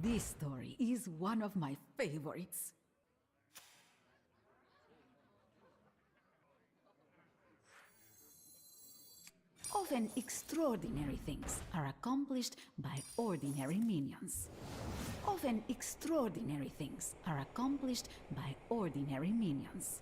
This story is one of my favorites. Often extraordinary things are accomplished by ordinary minions. Often extraordinary things are accomplished by ordinary minions.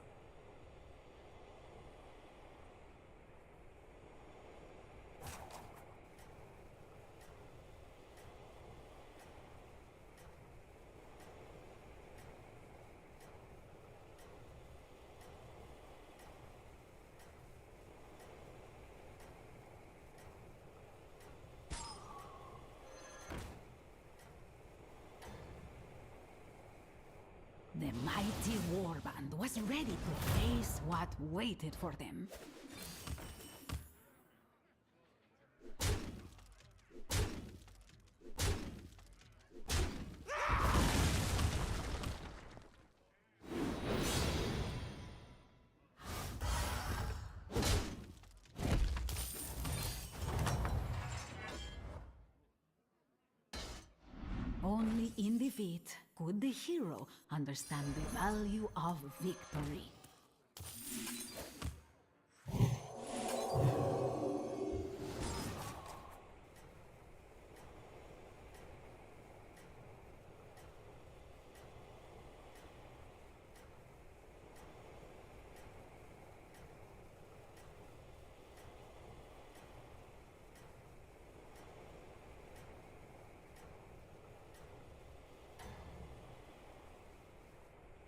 The mighty warband was ready to face what waited for them. Only in defeat could the hero understand the value of victory.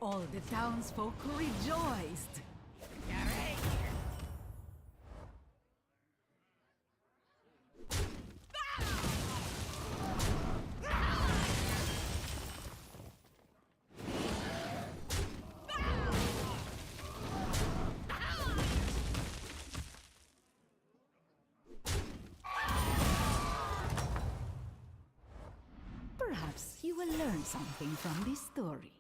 All the townsfolk rejoiced. Perhaps you will learn something from this story.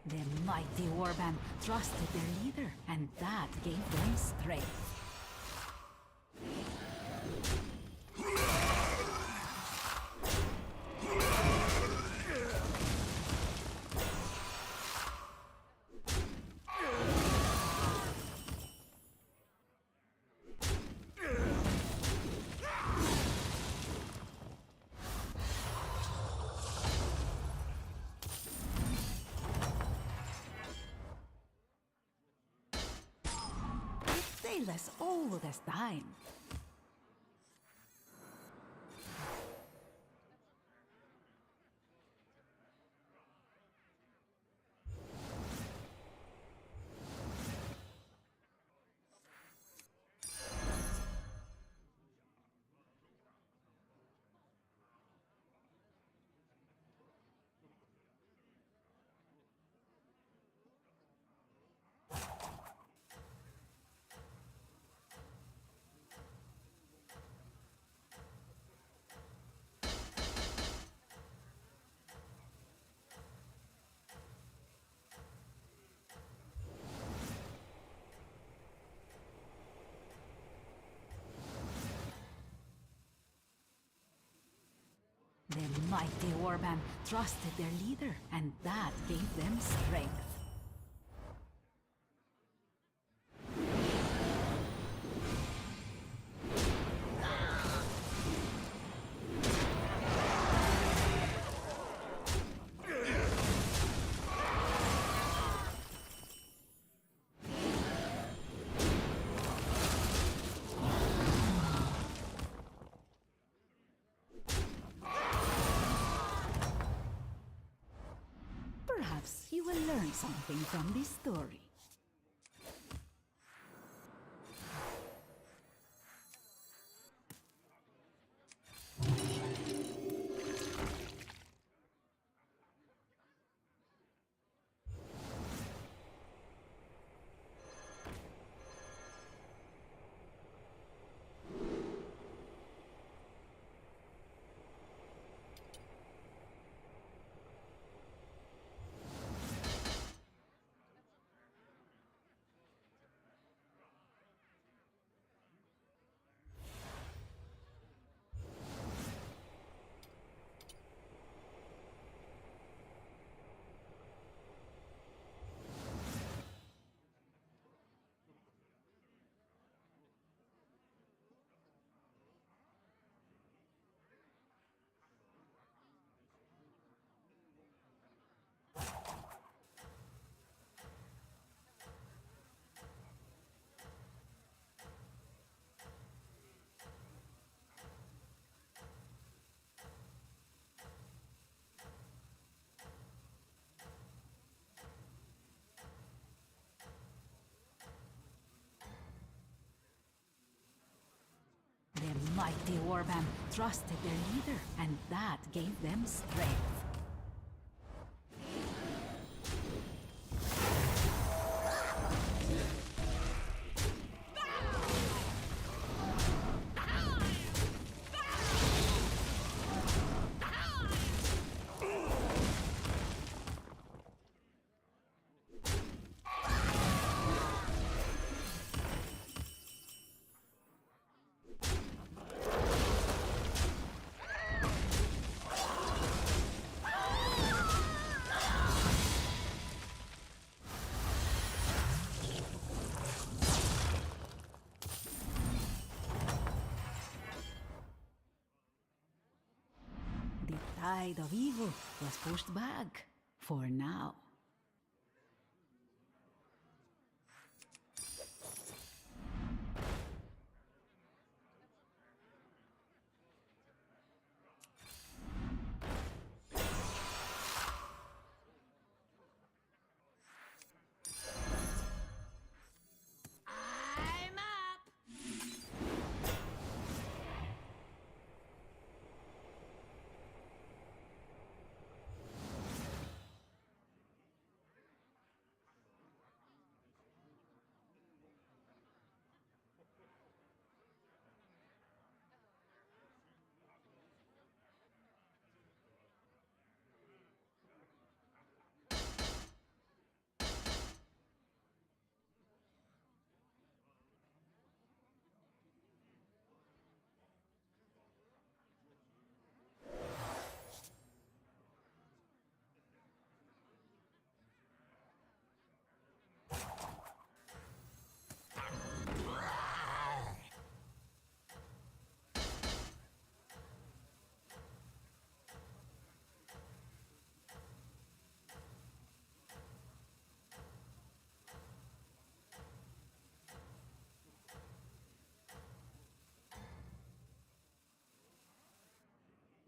The mighty warband trusted their leader, and that gave them strength. As old as time. The mighty warband trusted their leader, and that gave them strength. Perhaps you will learn something from this story. The mighty warband trusted their leader, and that gave them strength. The tide of evil was pushed back, for now. I'm up!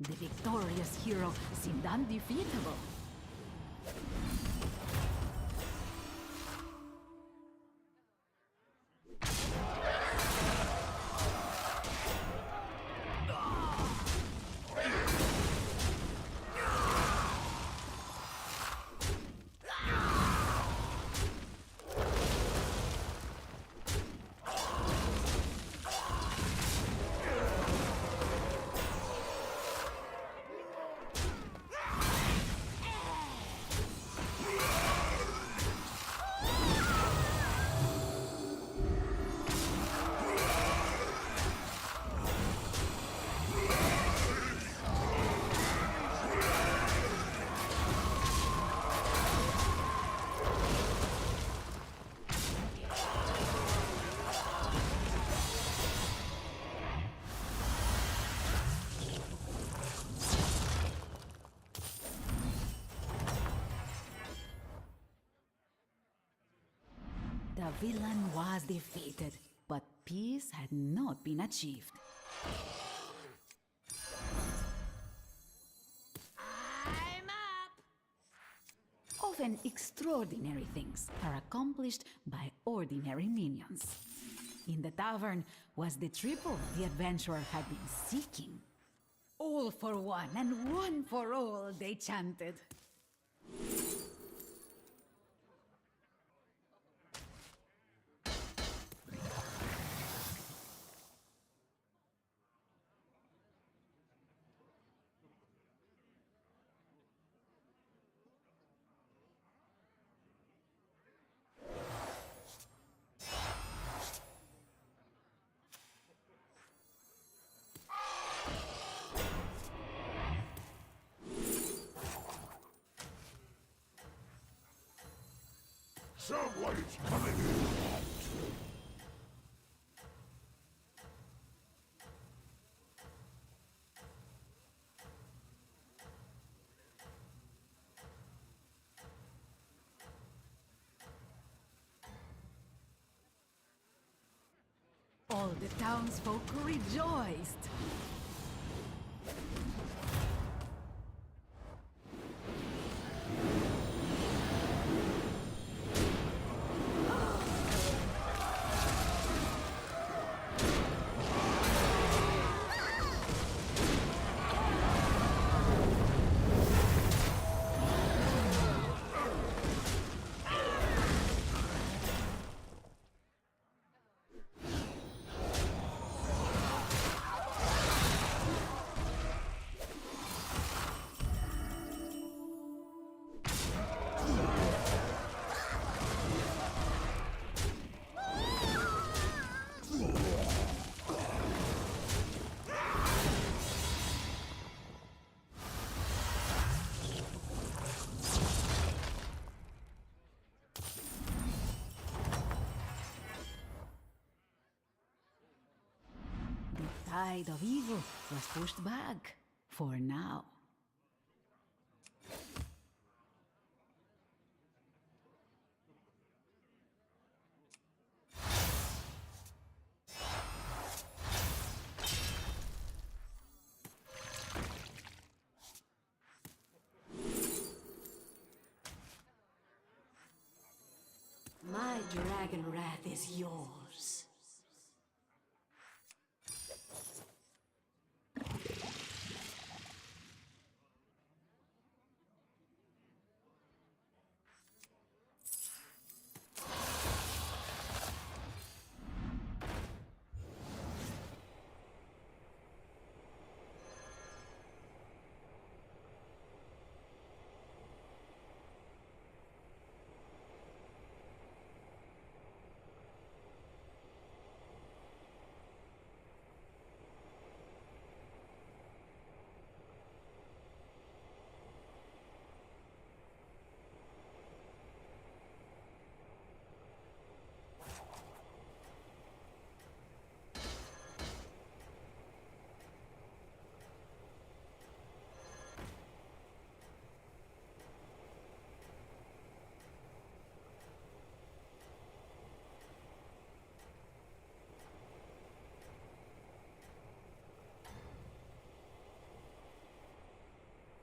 The victorious hero seemed undefeatable. The villain was defeated, but peace had not been achieved. I'm up! Of Often extraordinary things are accomplished by ordinary minions. In the tavern was the triple the adventurer had been seeking. All for one and one for all, they chanted. Someone's coming in hot. All the townsfolk rejoiced. The tide of evil was pushed back, for now. My dragon wrath is yours.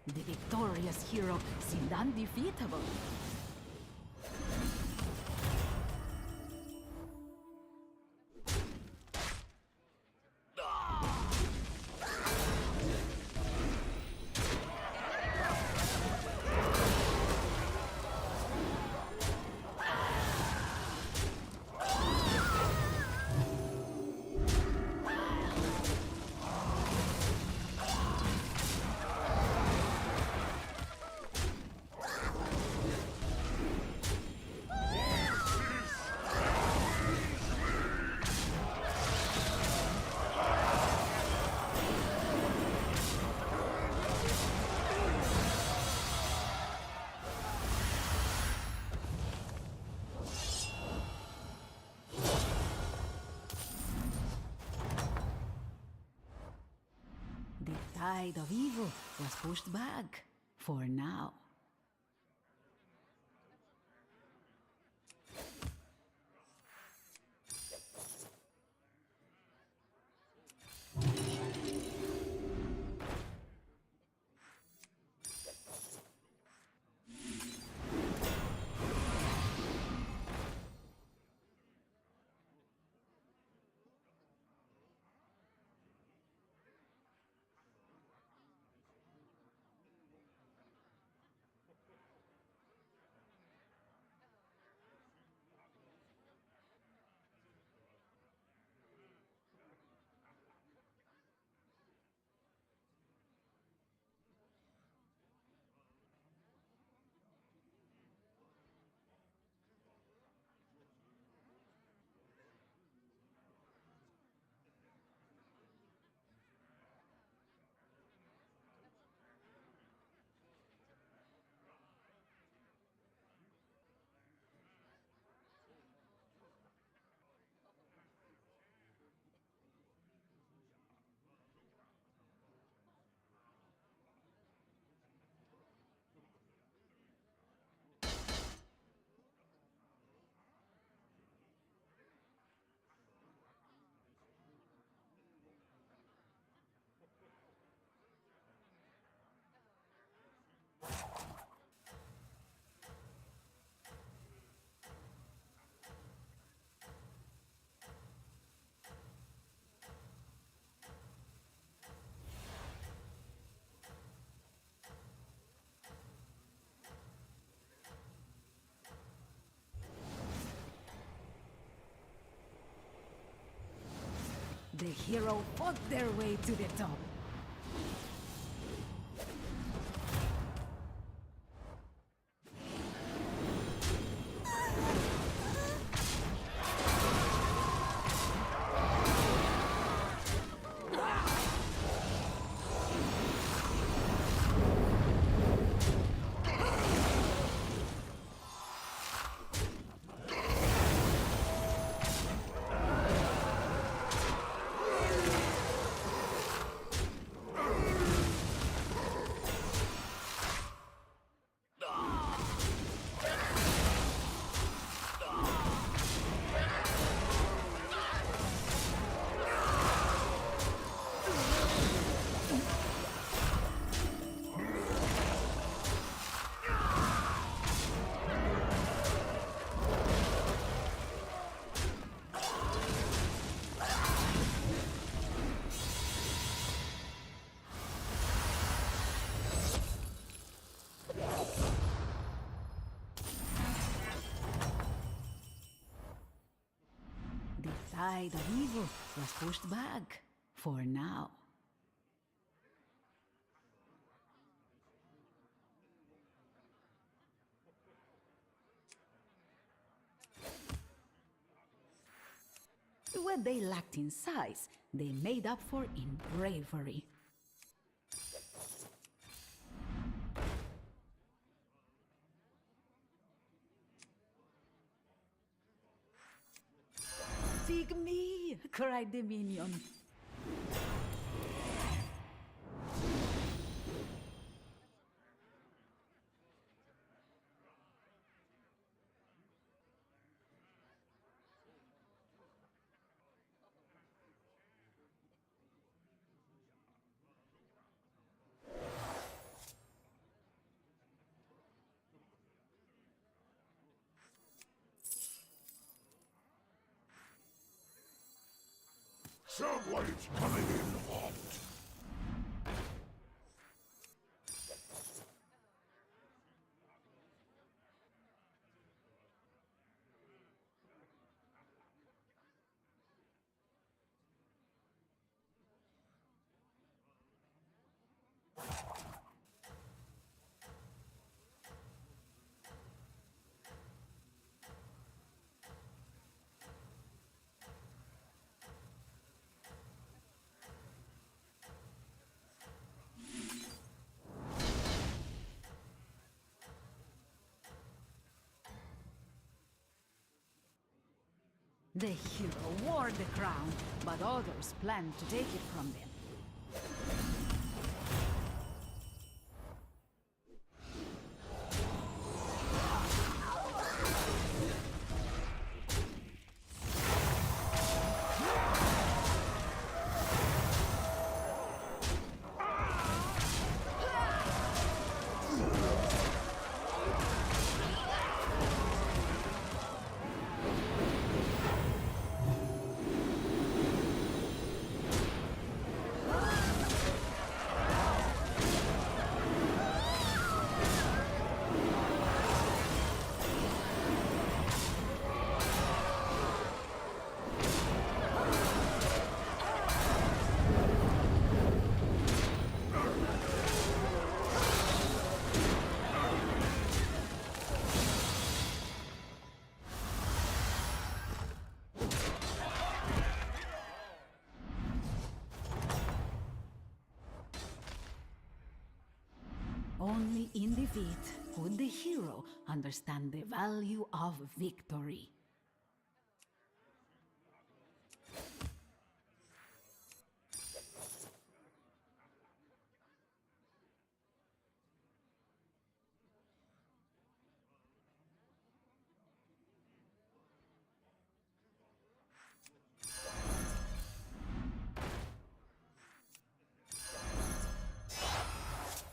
The victorious hero seemed undefeatable. The tide of evil was pushed back, for now. The hero fought their way to the top. The tide of evil was pushed back, for now. What they lacked in size, they made up for in bravery. Take me! Cried the minion. Someone's coming in hot. The hero wore the crown, but others planned to take it from them. Only in defeat could the hero understand the value of victory.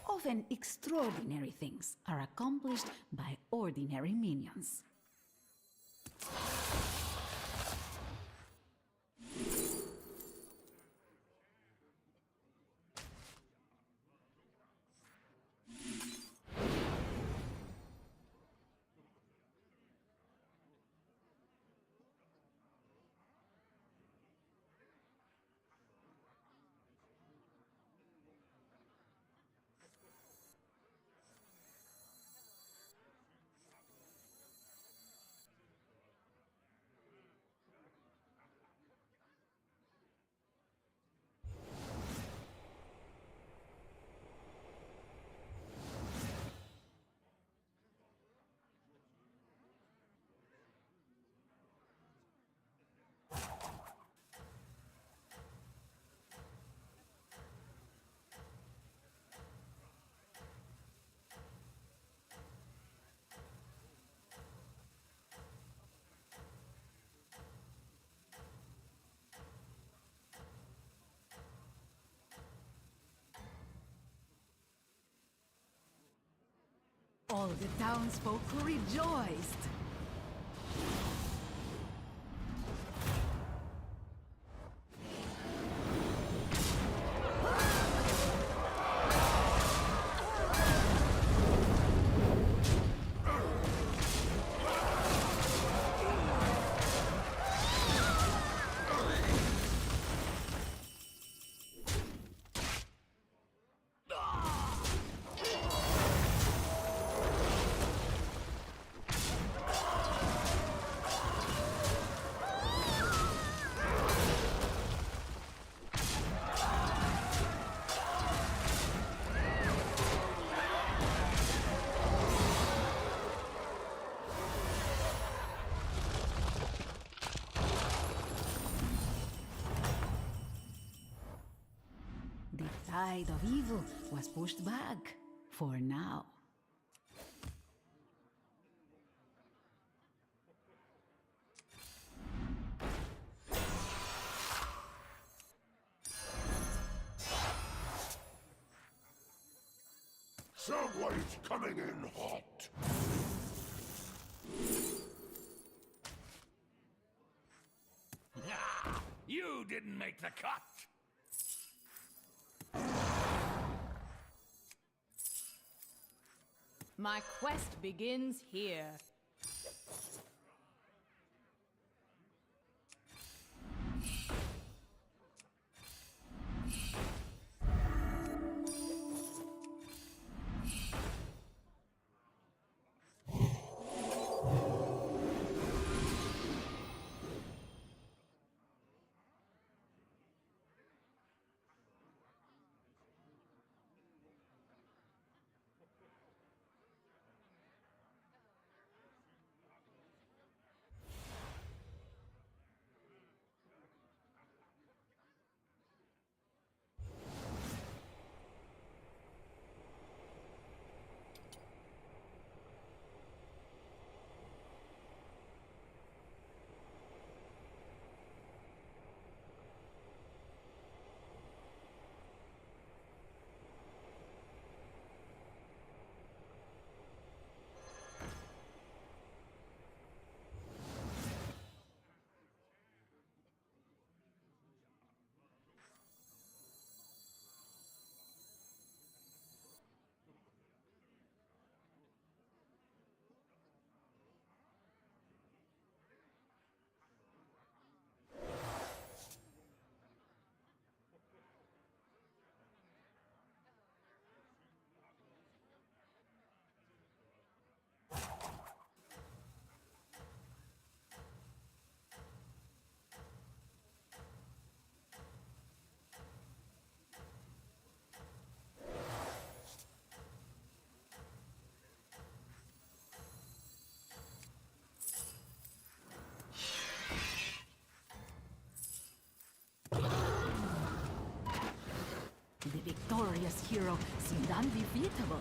Often extraordinary things are accomplished by ordinary minions. All the townsfolk rejoiced. The tide of evil was pushed back, for now. Someone's coming in hot. Ah, you didn't make the cut! My quest begins here. The victorious hero seemed undefeatable.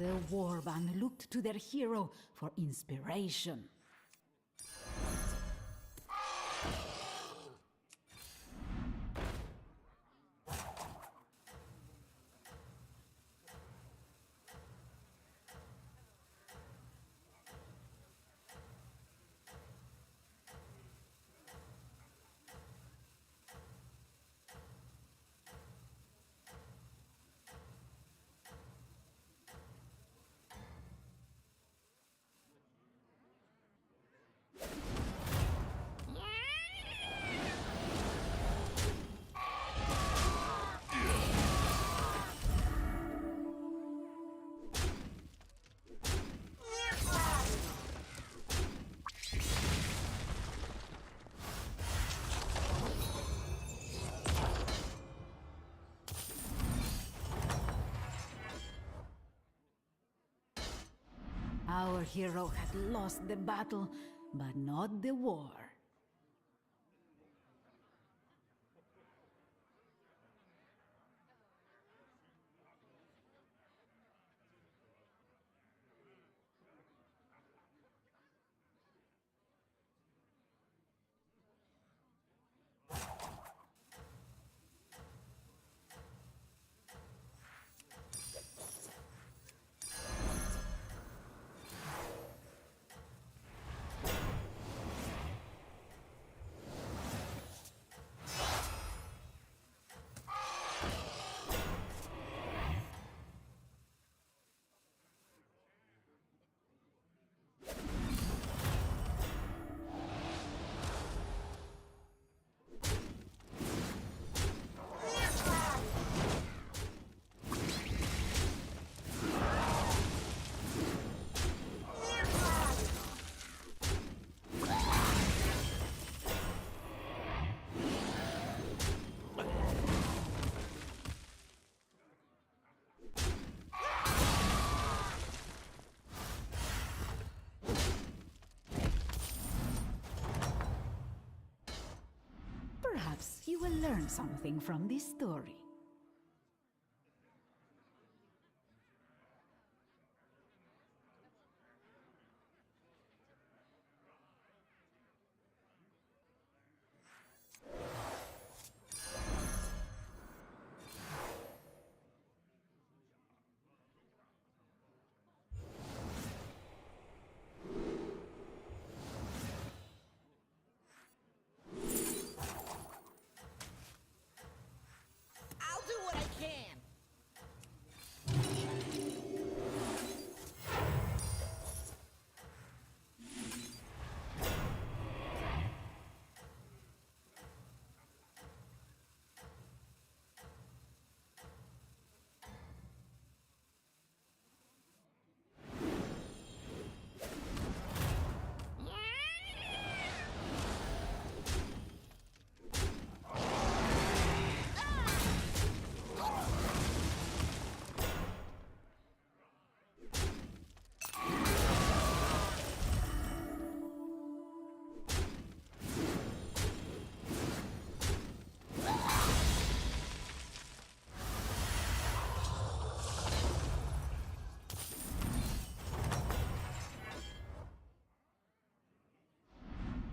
The warband looked to their hero for inspiration. Our hero had lost the battle, but not the war. Perhaps you will learn something from this story. I'll do what I can.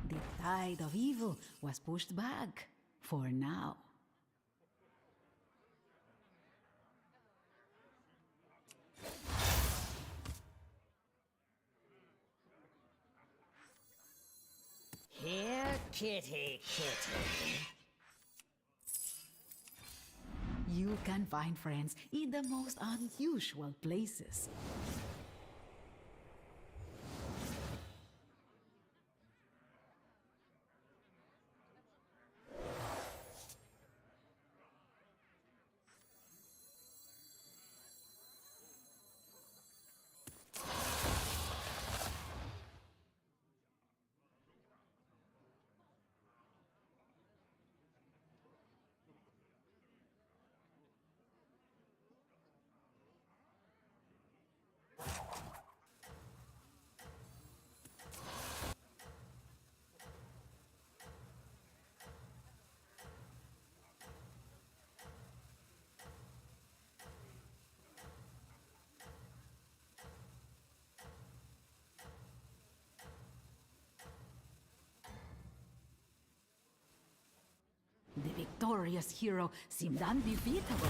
The tide of evil was pushed back, for now. Here, kitty, kitty. You can find friends in the most unusual places. victorious hero seemed undefeatable.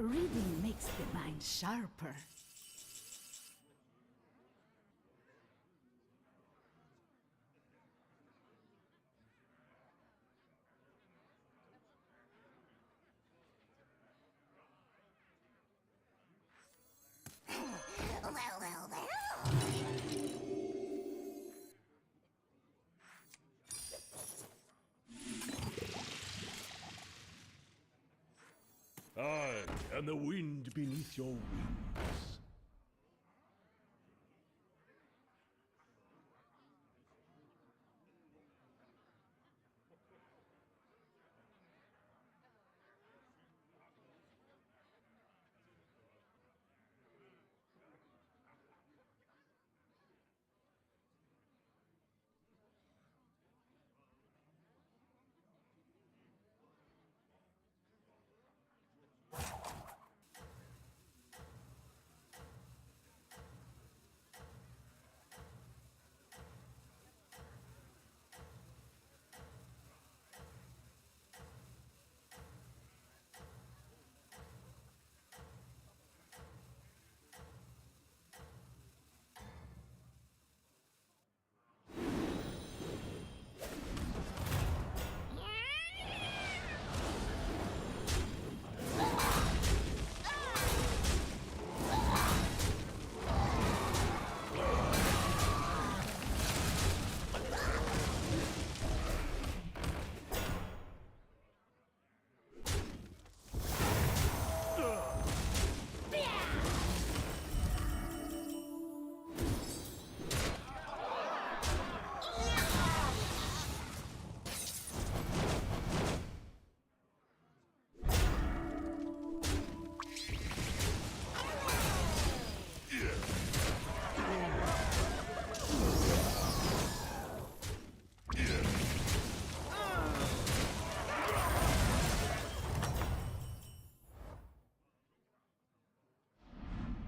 Reading makes the mind sharper. I am the wind beneath your wings.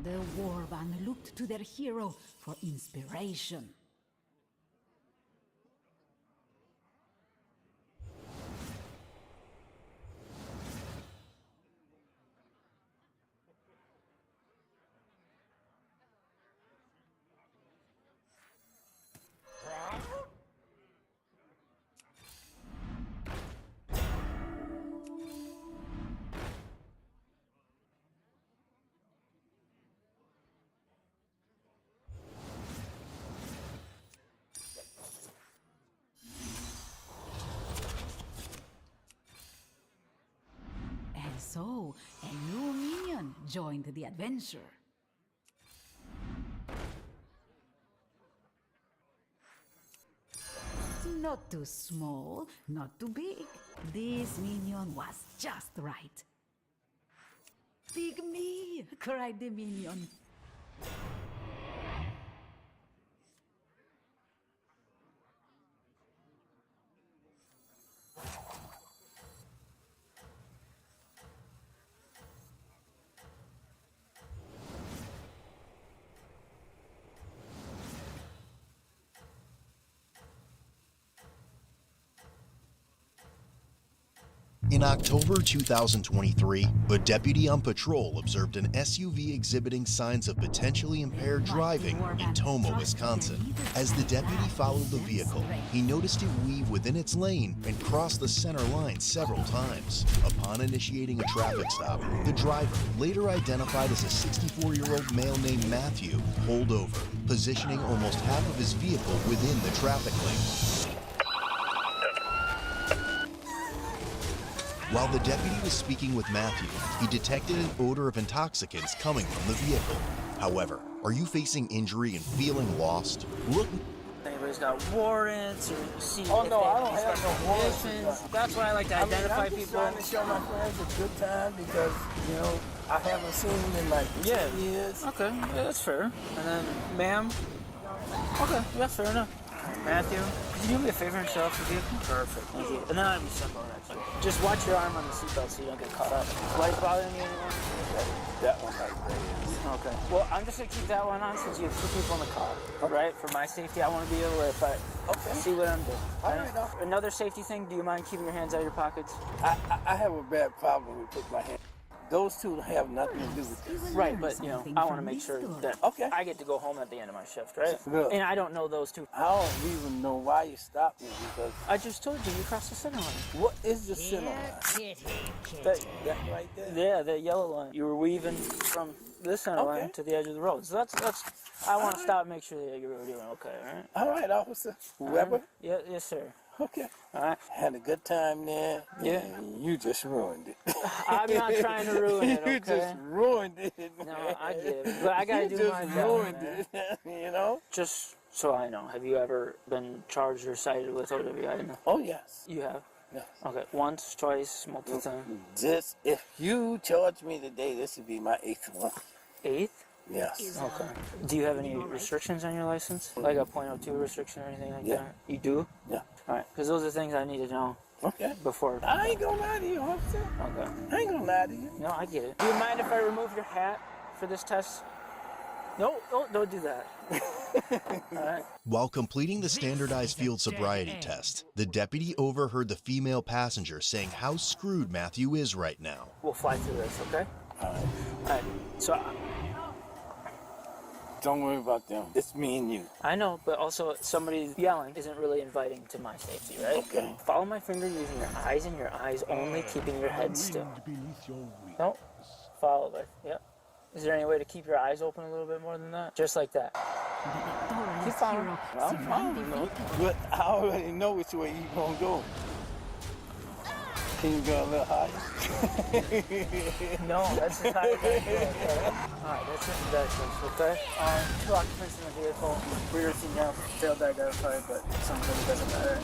The warband looked to their hero for inspiration. So, a new minion joined the adventure. Not too small, not too big. This minion was just right. "Pick me!" cried the minion. In October 2023, a deputy on patrol observed an SUV exhibiting signs of potentially impaired driving in Tomah, Wisconsin. As the deputy followed the vehicle, he noticed it weave within its lane and cross the center line several times. Upon initiating a traffic stop, the driver, later identified as a 64-year-old male named Matthew, pulled over, positioning almost half of his vehicle within the traffic lane. While the deputy was speaking with Matthew, he detected an odor of intoxicants coming from the vehicle. However, are you facing injury and feeling lost? Look. Anybody's got warrants or see Oh if no, they I have don't any have special no warrants. conditions. That's why I like to identify I'm just people. trying to show my friends a good time because, you know, I haven't seen them in like 10 years. Okay, yeah, that's fair. And then, ma'am. Okay, yeah, fair enough. Matthew, could you do me a favor and shut off the vehicle? Perfect, thank you. And then I'll be simple, actually. Just watch your arm on the seatbelt so you don't get caught up. Light bothering you anymore? That one right there. Okay. Well, I'm just gonna keep that one on since you have 2 people in the car, right? For my safety, I want to be able to if I see what I'm doing. All right. Another safety thing, do you mind keeping your hands out of your pockets? I have a bad problem with putting my hand. Those two have nothing to do with this. Right, but you know, I want to make sure that I get to go home at the end of my shift, right? Good. And I don't know those two. I don't even know why you stopped me because I just told you crossed the center line. what is the center line? That right there? Yeah, the yellow line. You were weaving from this center line to the edge of the road. So that's. I want to stop and make sure that you were doing okay, all right? All right, officer. Weber? Yeah, yes, sir. Okay. All right. Had a good time there. Yeah. And you just ruined it. I'm not trying to ruin it, okay? You just ruined it, man. No, I get it. But I gotta do my just job, ruined man. it, you know? Just so I know, have you ever been charged or cited with OWI? Oh, yes. You have? Yes. Okay, once, twice, multiple times? This, if you charge me today, this would be my 8th one. 8th? Yes. Okay. Do you have any restrictions on your license? Like a .02 restriction or anything like Yeah. that? You do? Yeah. Alright, because those are things I need to know Okay. before. I ain't gonna lie to you, officer. Okay. I ain't gonna lie to you. No, I get it. Do you mind if I remove your hat for this test? No, don't do that. Alright. While completing the standardized field sobriety test, the deputy overheard the female passenger saying how screwed Matthew is right now. We'll fly through this, okay? Alright. Alright. So, Don't worry about them. It's me and you. I know, but also somebody yelling isn't really inviting to my safety, right? Okay. Follow my finger using your eyes and your eyes only, keeping your head still. Beneath your wings. No. Follow it. Yep. Is there any way to keep your eyes open a little bit more than that? Just like that. Keep following. But I already know which way you gonna go. Can you go a little higher? No, that's just how you're going to go, okay? Alright, that's just introductions, okay? 2 occupants in the vehicle. Rear seat now failed to identify, but some of it doesn't matter.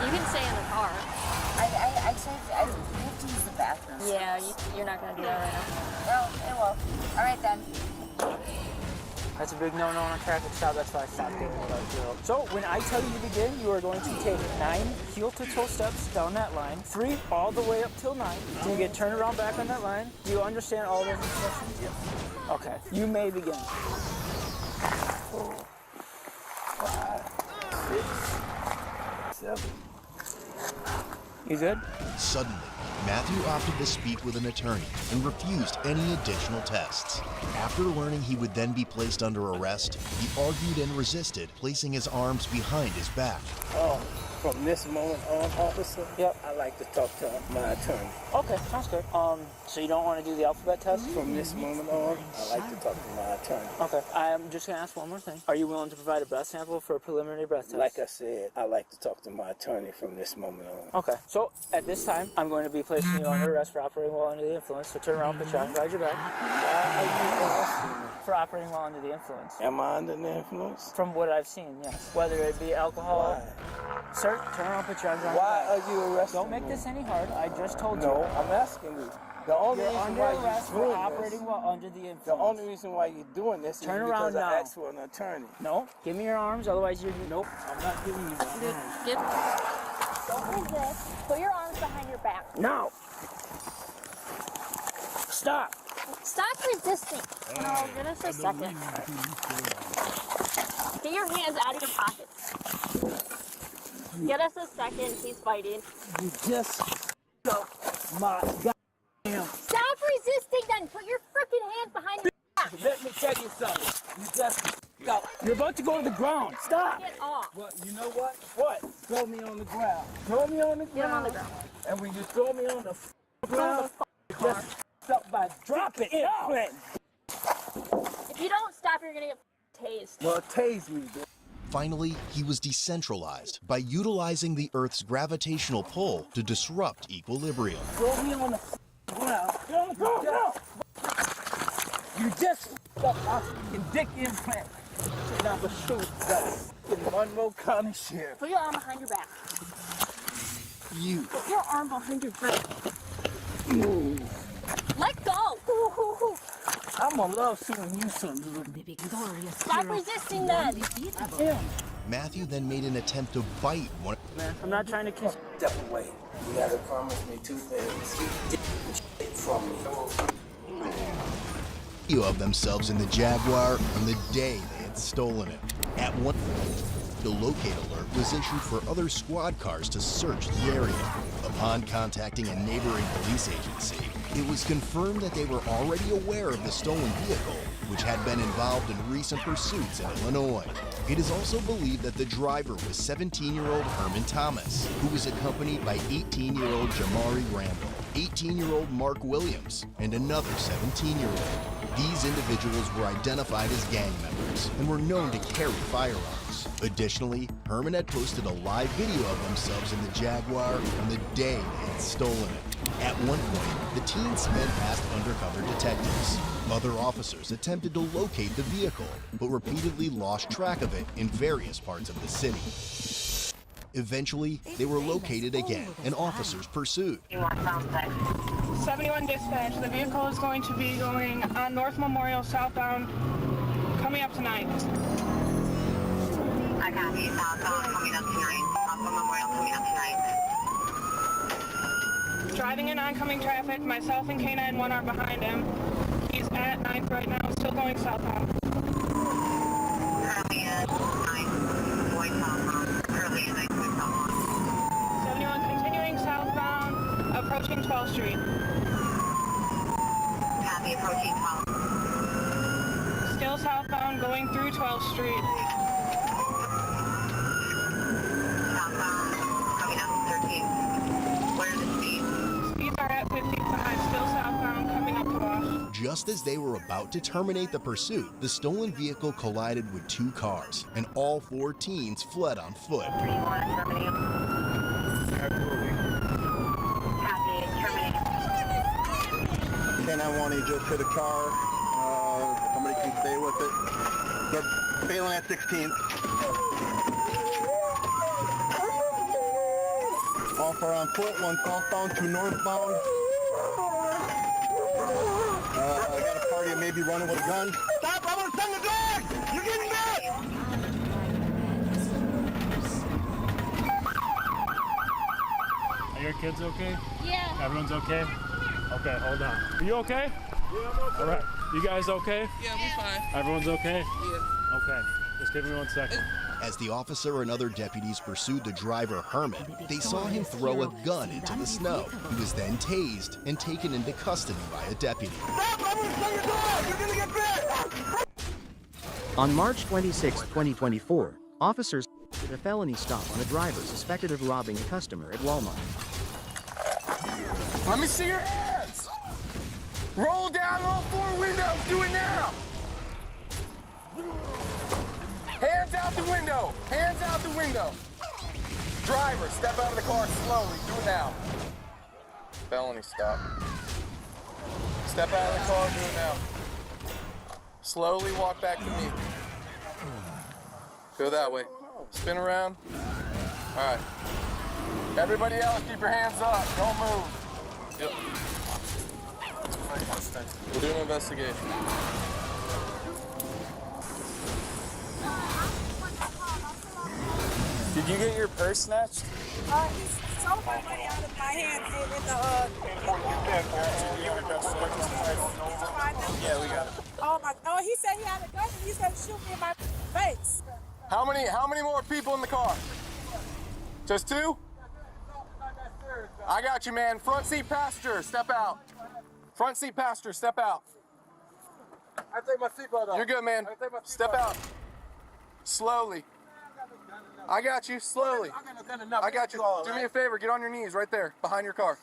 You can stay in the car. I have to use the bathroom. Yeah, you're not going to do that right now. No, it will. All right, then. That's a big no-no on a traffic stop. That's why I stopped doing what I was doing. So when I tell you to begin, you are going to take 9 heel-to-toe steps down that line, 3 all the way up till 9. Do you get turned around back on that line? Do you understand all those instructions? Yes. Okay, you may begin. 4, 5, 6, 7. You good? Suddenly, Matthew opted to speak with an attorney and refused any additional tests. After learning he would then be placed under arrest, he argued and resisted, placing his arms behind his back. Oh, from this moment on, officer, Yep. I like to talk to my attorney. Okay, sounds good. So you don't want to do the alphabet test? From this moment on, I like to talk to my attorney. Okay, I'm just going to ask one more thing. Are you willing to provide a breath sample for a preliminary breath test? Like I said, I like to talk to my attorney from this moment on. Okay, so at this time, I'm going to be placing you under arrest for operating while under the influence. So turn around, put your arms behind your back. Why are you arresting me? For operating while under the influence. Am I under the influence? From what I've seen, yes. Whether it be alcohol. Why? Sir, turn around, put your arms behind Why your back. are you arresting Don't make me? this any hard. I just told you. No, I'm asking you. The only You're reason under why arrest you're for doing operating this, while under the influence. the only reason why you're doing this Turn is around because now. I asked for an attorney. No, give me your arms, otherwise you're... Nope, I'm not giving you my arms. Get. Don't resist. Put your arms behind your back. No! Stop! Stop resisting. No, give us a second. Get your hands out of your pockets. Get us a second. He's fighting. You just up my goddamn. Stop resisting then. Put your freaking hands behind your back. Let me tell you something. You just go. You're about to go to the ground. Stop! Get off. Well, you know what? What? Throw me on the ground. Throw me on the ground. Get him on the ground. And when you throw me on the Throw ground, the car. just stop by dropping it. If you don't stop, you're gonna get tased. Well, tase me, bitch. Finally, he was decentralized by utilizing the Earth's gravitational pull to disrupt equilibrium. Throw me on the ground. Go. You just fucked my fucking dick implant. And I'm gonna show you that in Monroe County Sheriff. Put your arm behind your back. You. Put your arm behind your back. Let go. I'm gonna love seeing you some. The victorious Stop hero, resisting the that. undefeatable. Yeah. Matthew then made an attempt to bite one Man, I'm not trying to kiss. Step away. You gotta promise me two things. You did from me. of themselves in the Jaguar on the day they had stolen it. At one the locate alert was issued for other squad cars to search the area. Upon contacting a neighboring police agency, it was confirmed that they were already aware of the stolen vehicle, which had been involved in recent pursuits in Illinois. It is also believed that the driver was 17-year-old Herman Thomas, who was accompanied by 18-year-old Jamari Randall, 18-year-old Mark Williams, and another 17-year-old. These individuals were identified as gang members and were known to carry firearms. Additionally, Herman had posted a live video of themselves in the Jaguar on the day they had stolen it. At one point, the teens sped past undercover detectives. Other officers attempted to locate the vehicle, but repeatedly lost track of it in various parts of the city. Eventually, they were located again, and officers pursued. 71 dispatch, the vehicle is going to be going on North Memorial southbound, coming up tonight. I copy, southbound coming up tonight, North Memorial coming up tonight. Driving in oncoming traffic, myself and K9-1 are behind him. He's at 9th right now, still going southbound. Currently at 9th, going southbound. Currently at 9th, going southbound. 71 continuing southbound, approaching 12th Street. Copy, approaching 12th. Still southbound, going through 12th Street. Southbound, coming up 13th. What are the speeds? Speeds are at 55, still southbound, coming up to Wash. Just as they were about to terminate the pursuit, the stolen vehicle collided with two cars, and all four teens fled on foot. 3-1, terminate. Copy, terminate. K9-1, he just hit a car. Somebody can stay with it. They're failing at 16th. All four on foot, one southbound, two northbound. I got a party of maybe running with a gun. Stop! I'm gonna send the dog! You're getting back! Are your kids okay? Yeah. Everyone's okay? Okay, hold on. Are you okay? Yeah, I'm okay. All right. You guys okay? Yeah, we're fine. Everyone's okay? Yeah. Okay. Just give me 1 second. As the officer and other deputies pursued the driver, Herman, they saw him throw a gun into the snow. He was then tased and taken into custody by a deputy. Stop! I'm gonna send your dog! You're gonna get bit! On March 26, 2024, officers did a felony stop on a driver suspected of robbing a customer at Walmart. Let me see your hands! Roll down all four windows! Do it now! Hands out the window! Hands out the window! Driver, step out of the car slowly. Do it now. Felony stop. Step out of the car, do it now. Slowly walk back to me. Go that way. Spin around. Alright. Everybody else, keep your hands up. Don't move. Yep. We'll do an investigation. Did you get your purse snatched? He stole my money out of my hand in Yeah, we got it. Oh my! Oh, he said he had a gun and he's gonna shoot me in my face. How many more people in the car? Just two? I got you, man. Front seat passenger, step out. Front seat passenger, step out. I take my seatbelt off. You're good, man. Step out. Slowly. I got you, slowly. I got you. Do me a favor, get on your knees right there, behind your car.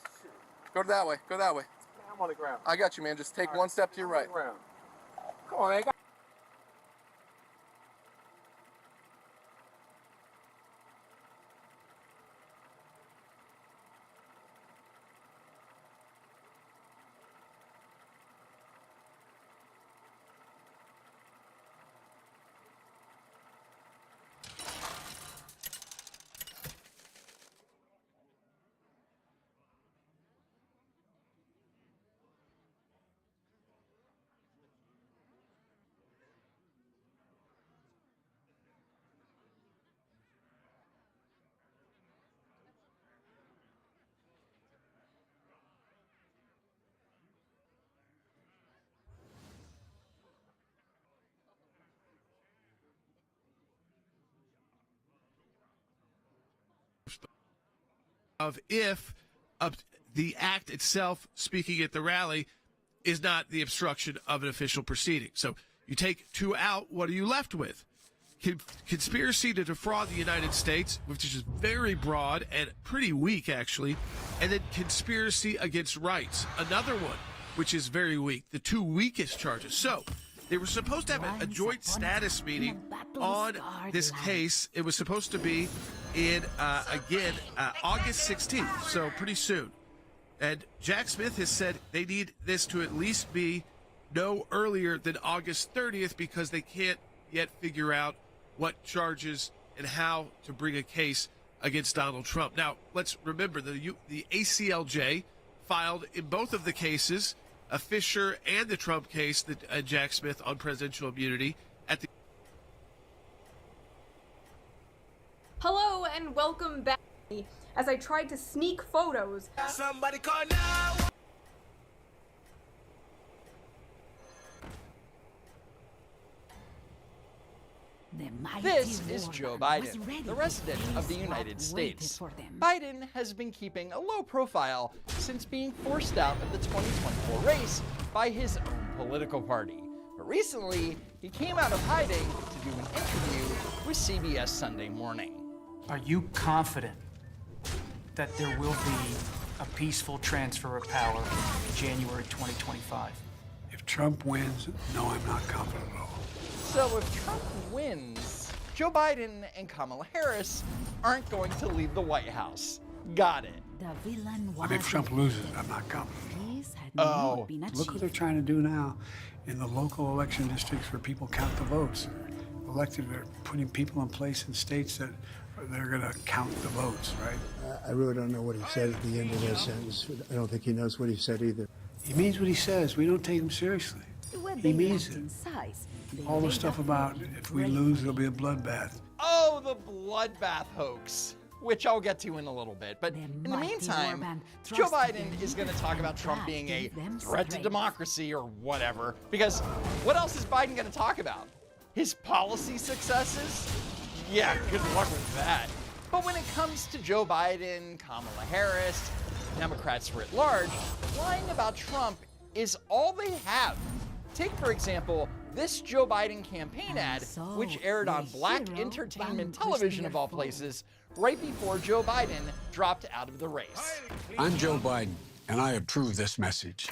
Go that way, go that way. I'm on the ground. I got you, man. Just take one step to your right. Come on, man. of if the act itself, speaking at the rally, is not the obstruction of an official proceeding. So you take two out, what are you left with? Conspiracy to defraud the United States, which is very broad and pretty weak, actually, and then conspiracy against rights, another one, which is very weak, the two weakest charges. So they were supposed to have a joint status meeting on this case. It was supposed to be in, August 16th, so pretty soon. And Jack Smith has said they need this to at least be no earlier than August 30th because they can't yet figure out what charges and how to bring a case against Donald Trump. Now, let's remember the ACLJ filed in both of the cases, a Fisher and the Trump case, that Jack Smith on presidential immunity. Hello and welcome back. As I tried to sneak photos. Somebody call now! This is Joe Biden, the resident of the United States. Biden has been keeping a low profile since being forced out of the 2024 race by his own political party. But recently, he came out of hiding to do an interview with CBS Sunday Morning. Are you confident that there will be a peaceful transfer of power in January 2025? If Trump wins, no, I'm not confident at all. So if Trump wins, Joe Biden and Kamala Harris aren't going to leave the White House. Got it. I mean, if Trump loses, I'm not confident. Oh, look what they're trying to do now in the local election districts where people count the votes. They're putting people in place in states that they're going to count the votes, right? I really don't know what he said at the end of that sentence. I don't think he knows what he said either. He means what he says. We don't take him seriously. He means it. All the stuff about if we lose, there'll be a bloodbath. Oh, the bloodbath hoax, which I'll get to in a little bit. But in the meantime, Joe Biden is going to talk about Trump being a threat to democracy or whatever. Because what else is Biden going to talk about? His policy successes? Yeah, good luck with that. But when it comes to Joe Biden, Kamala Harris, Democrats writ large, lying about Trump is all they have. Take, for example, this Joe Biden campaign ad, which aired on Black Entertainment Television of all places, right before Joe Biden dropped out of the race. I'm Joe Biden, and I approve this message.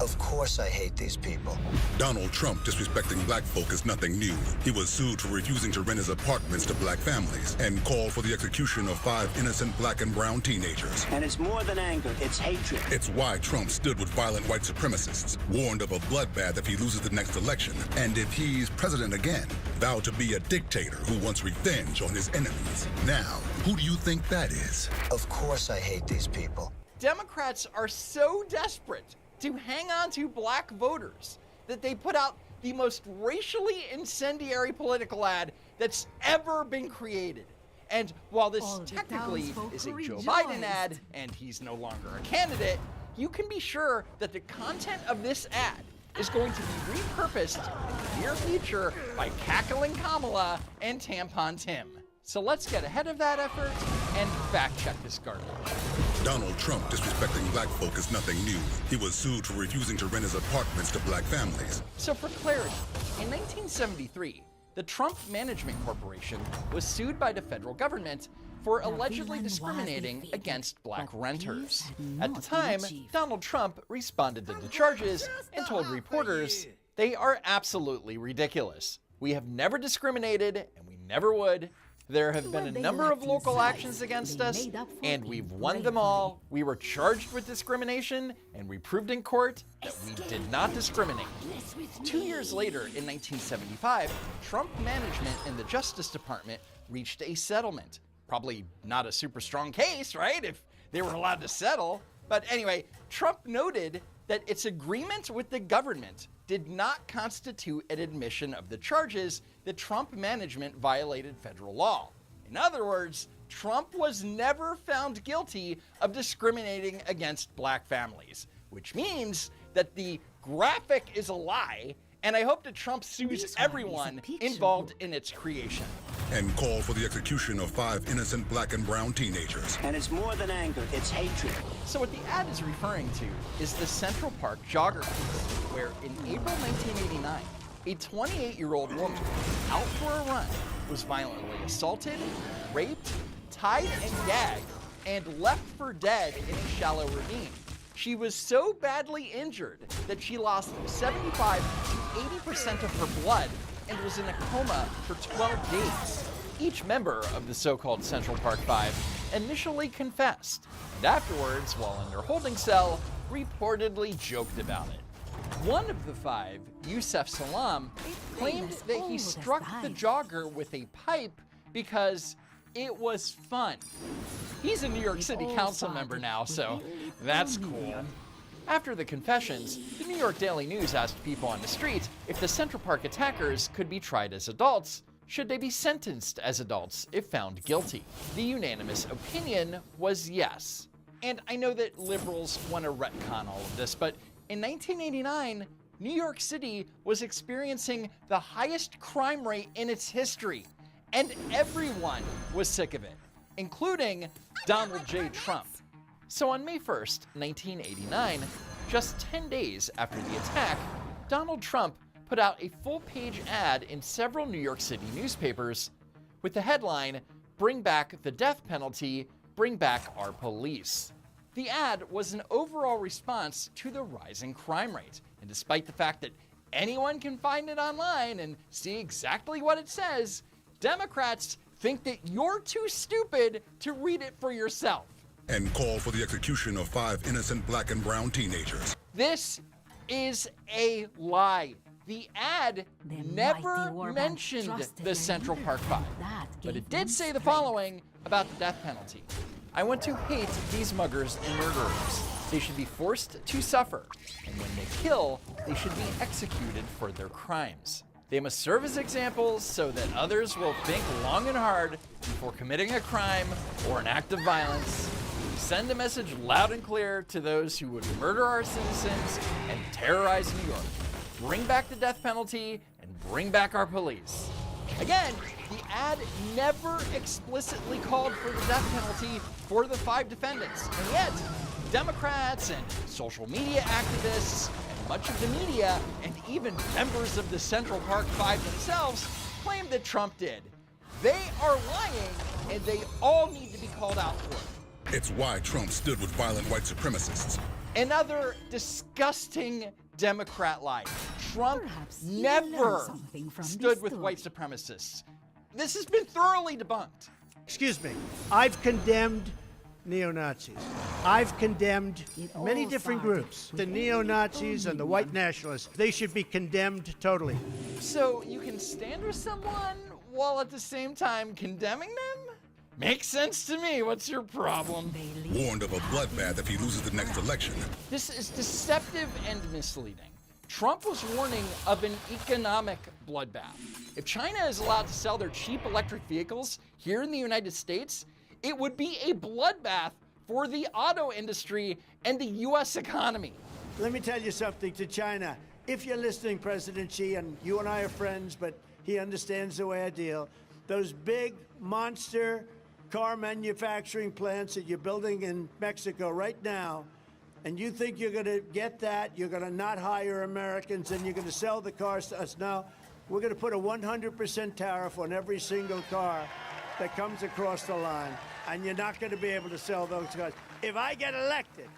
Of course I hate these people. Donald Trump disrespecting black folk is nothing new. He was sued for refusing to rent his apartments to black families and called for the execution of 5 innocent black and brown teenagers. And it's more than anger, it's hatred. It's why Trump stood with violent white supremacists, warned of a bloodbath if he loses the next election, and if he's president again, vowed to be a dictator who wants revenge on his enemies. Now, who do you think that is? Of course I hate these people. Democrats are so desperate to hang on to black voters that they put out the most racially incendiary political ad that's ever been created. And while this technically is a Joe Biden ad and he's no longer a candidate, you can be sure that the content of this ad is going to be repurposed in the near future by cackling Kamala and Tampon Tim. So let's get ahead of that effort and fact-check this garbage. Donald Trump disrespecting black folk is nothing new. He was sued for refusing to rent his apartments to black families. So for clarity, in 1973, the Trump Management Corporation was sued by the federal government for allegedly discriminating against black renters. At the time, Donald Trump responded to the charges and told reporters, "They are absolutely ridiculous. We have never discriminated, and we never would. There have been a number of local actions against us, and we've won them all. We were charged with discrimination, and we proved in court that we did not discriminate." 2 years later, in 1975, Trump management and the Justice Department reached a settlement. Probably not a super strong case, right, if they were allowed to settle. But anyway, Trump noted that its agreement with the government did not constitute an admission of the charges that Trump management violated federal law. In other words, Trump was never found guilty of discriminating against black families, which means that the graphic is a lie, and I hope that Trump sues everyone involved in its creation. and called for the execution of 5 innocent black and brown teenagers. And it's more than anger, it's hatred. So what the ad is referring to is the Central Park jogger case, where in April 1989, a 28-year-old woman out for a run was violently assaulted, raped, tied and gagged, and left for dead in a shallow ravine. She was so badly injured that she lost 75 to 80% of her blood and was in a coma for 12 days. Each member of the so-called Central Park Five initially confessed, and afterwards, while in their holding cell, reportedly joked about it. One of the 5, Yusef Salam, claimed that he struck the jogger with a pipe because it was fun. He's a New York City Council member now, so that's cool. After the confessions, the New York Daily News asked people on the street if the Central Park attackers could be tried as adults, should they be sentenced as adults if found guilty. The unanimous opinion was yes. And I know that liberals want to retcon all of this, but in 1989, New York City was experiencing the highest crime rate in its history, and everyone was sick of it, including Donald J. Trump. So on May 1st, 1989, just 10 days after the attack, Donald Trump put out a full-page ad in several New York City newspapers with the headline, "Bring back the death penalty, bring back our police." The ad was an overall response to the rising crime rate, and despite the fact that anyone can find it online and see exactly what it says, Democrats think that you're too stupid to read it for yourself. And called for the execution of 5 innocent black and brown teenagers. This is a lie. The ad never mentioned the Central Park Five, but it did say the following about the death penalty. "I want to hate these muggers and murderers. They should be forced to suffer, and when they kill, they should be executed for their crimes. They must serve as examples so that others will think long and hard before committing a crime or an act of violence. Send a message loud and clear to those who would murder our citizens and terrorize New York. Bring back the death penalty and bring back our police." Again, the ad never explicitly called for the death penalty for the 5 defendants, and yet Democrats and social media activists and much of the media and even members of the Central Park Five themselves claim that Trump did. They are lying, and they all need to be called out for it. It's why Trump stood with violent white supremacists. Another disgusting Democrat lie. Trump never stood with white supremacists. This has been thoroughly debunked. Excuse me. I've condemned neo-Nazis. I've condemned many different groups. The neo-Nazis and the white nationalists. They should be condemned totally. So you can stand with someone while at the same time condemning them? Makes sense to me. What's your problem? Warned of a bloodbath if he loses the next election. This is deceptive and misleading. Trump was warning of an economic bloodbath. If China is allowed to sell their cheap electric vehicles here in the United States, it would be a bloodbath for the auto industry and the U.S. economy. Let me tell you something to China. If you're listening, President Xi, and you and I are friends, but he understands the way I deal, those big monster car manufacturing plants that you're building in Mexico right now, and you think you're going to get that, you're going to not hire Americans, and you're going to sell the cars to us. Now, we're going to put a 100% tariff on every single car that comes across the line, and you're not going to be able to sell those cars. If I get elected,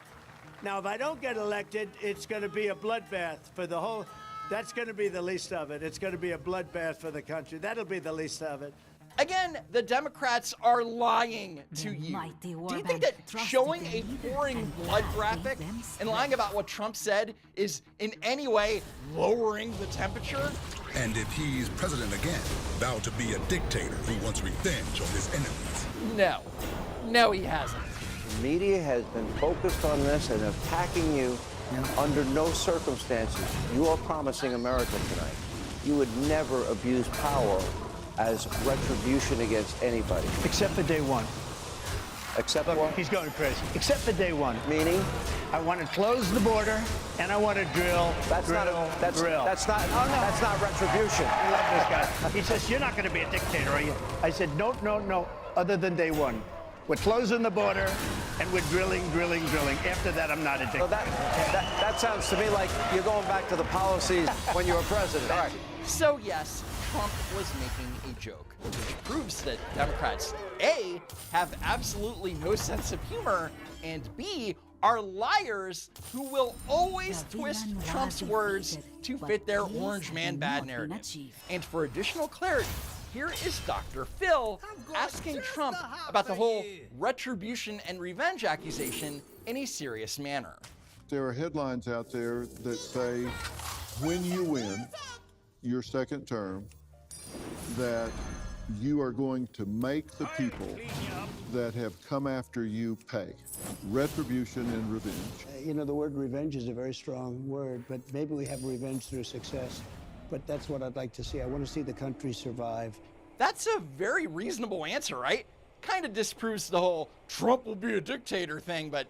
now if I don't get elected, it's going to be a bloodbath for the whole, that's going to be the least of it. It's going to be a bloodbath for the country. That'll be the least of it. Again, the Democrats are lying to you. Do you think that showing a pouring blood graphic and lying about what Trump said is in any way lowering the temperature? And if he's president again, vowed to be a dictator who wants revenge on his enemies. No. No, he hasn't. The media has been focused on this and attacking you. Under no circumstances, you are promising America tonight you would never abuse power as retribution against anybody. Except for day one. Except Look, what? he's going crazy. Except for day one. Meaning? I want to close the border, and I want to drill, That's drill, not that's drill. that's not that's not retribution. I love this guy. He says, you're not going to be a dictator, are you? I said, no, other than day one. We're closing the border, and we're drilling. After that, I'm not a dictator. So that sounds to me like you're going back to the policies when you were president. All right. So yes, Trump was making a joke, which proves that Democrats, A, have absolutely no sense of humor, and B, are liars who will always twist Trump's words to fit their orange man bad narrative. And for additional clarity, here is Dr. Phil asking Trump about the whole retribution and revenge accusation in a serious manner. There are headlines out there that say, when you win your second term, that you are going to make the people that have come after you pay. Retribution and revenge. You know, the word revenge is a very strong word, but maybe we have revenge through success. But that's what I'd like to see. I want to see the country survive. That's a very reasonable answer, right? Kind of disproves the whole Trump will be a dictator thing, but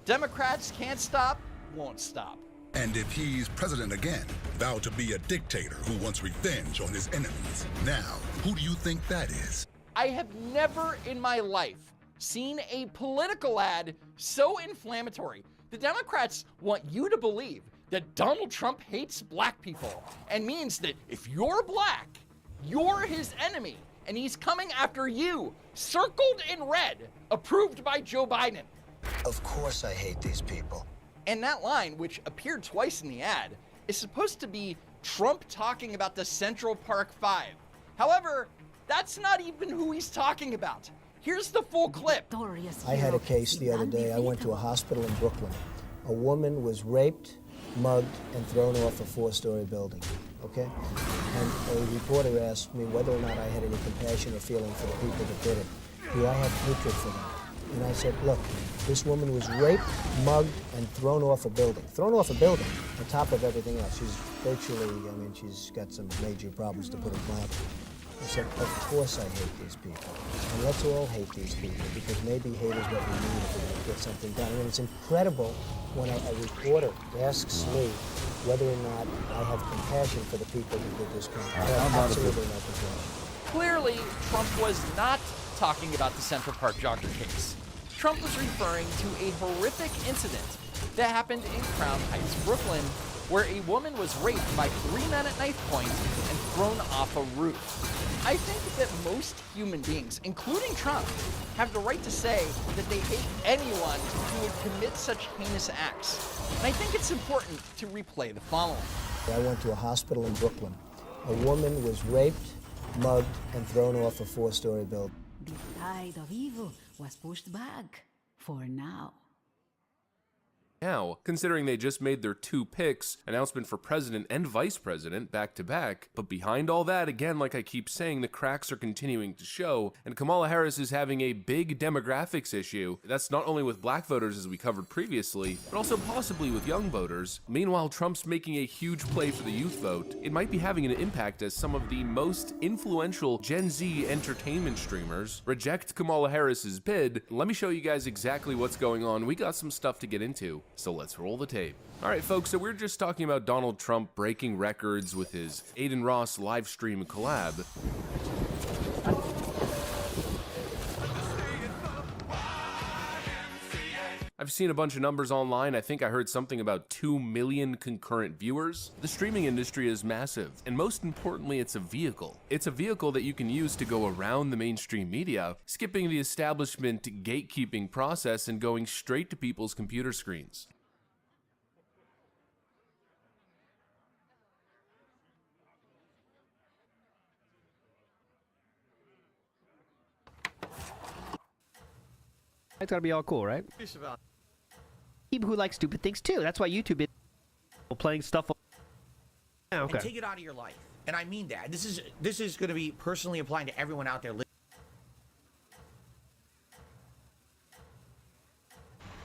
Democrats can't stop, won't stop. And if he's president again, vowed to be a dictator who wants revenge on his enemies. Now, who do you think that is? I have never in my life seen a political ad so inflammatory. The Democrats want you to believe that Donald Trump hates black people and means that if you're black, you're his enemy, and he's coming after you, circled in red, approved by Joe Biden. Of course I hate these people. And that line, which appeared twice in the ad, is supposed to be Trump talking about the Central Park Five. However, that's not even who he's talking about. Here's the full clip. I had a case the other day. I went to a hospital in Brooklyn. A woman was raped, mugged, and thrown off a 4-story building, okay? And a reporter asked me whether or not I had any compassion or feeling for the people that did it. Do I have hatred for them? And I said, look, this woman was raped, mugged, and thrown off a building. Thrown off a building on top of everything else. She's virtually, she's got some major problems, to put it mildly. I said, of course I hate these people. And let's all hate these people, because maybe hate is what we need if we're going to get something done. I mean, it's incredible when a reporter asks me whether or not I have compassion for the people who did this crime. I have absolutely no compassion. Clearly, Trump was not talking about the Central Park jogger case. Trump was referring to a horrific incident that happened in Crown Heights, Brooklyn, where a woman was raped by 3 men at knife point and thrown off a roof. I think that most human beings, including Trump, have the right to say that they hate anyone who would commit such heinous acts. And I think it's important to replay the following. I went to a hospital in Brooklyn. A woman was raped, mugged, and thrown off a 4-story building. The tide of evil was pushed back for now. Now, considering they just made their 2 picks, announcement for president and vice president, back to back, but behind all that, again, like I keep saying, the cracks are continuing to show, and Kamala Harris is having a big demographics issue. That's not only with black voters, as we covered previously, but also possibly with young voters. Meanwhile, Trump's making a huge play for the youth vote. It might be having an impact as some of the most influential Gen Z entertainment streamers reject Kamala Harris's bid. Let me show you guys exactly what's going on. We got some stuff to get into. So let's roll the tape. All right, folks, so we're just talking about Donald Trump breaking records with his Aiden Ross live stream collab. I've seen a bunch of numbers online. I think I heard something about 2 million concurrent viewers. The streaming industry is massive, and most importantly, it's a vehicle. It's a vehicle that you can use to go around the mainstream media, skipping the establishment gatekeeping process and going straight to people's computer screens. It's gotta be all cool, right? People who like stupid things too. That's why YouTube is playing stuff. Yeah, okay. And take it out of your life, and I mean that. This is going to be personally applying to everyone out there.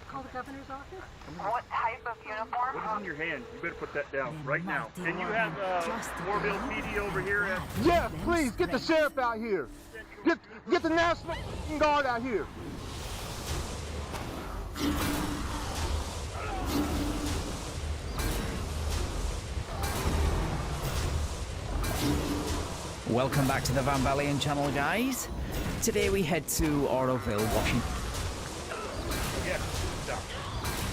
Call the governor's office? What type of uniform? What is in your hand? You better put that down right now. And you have Moorville PD over here. Yes, please, get the sheriff out here. Get the National Guard out here. Welcome back to the Van Valiant channel, guys. Today we head to Oroville, Washington. Yeah, stop.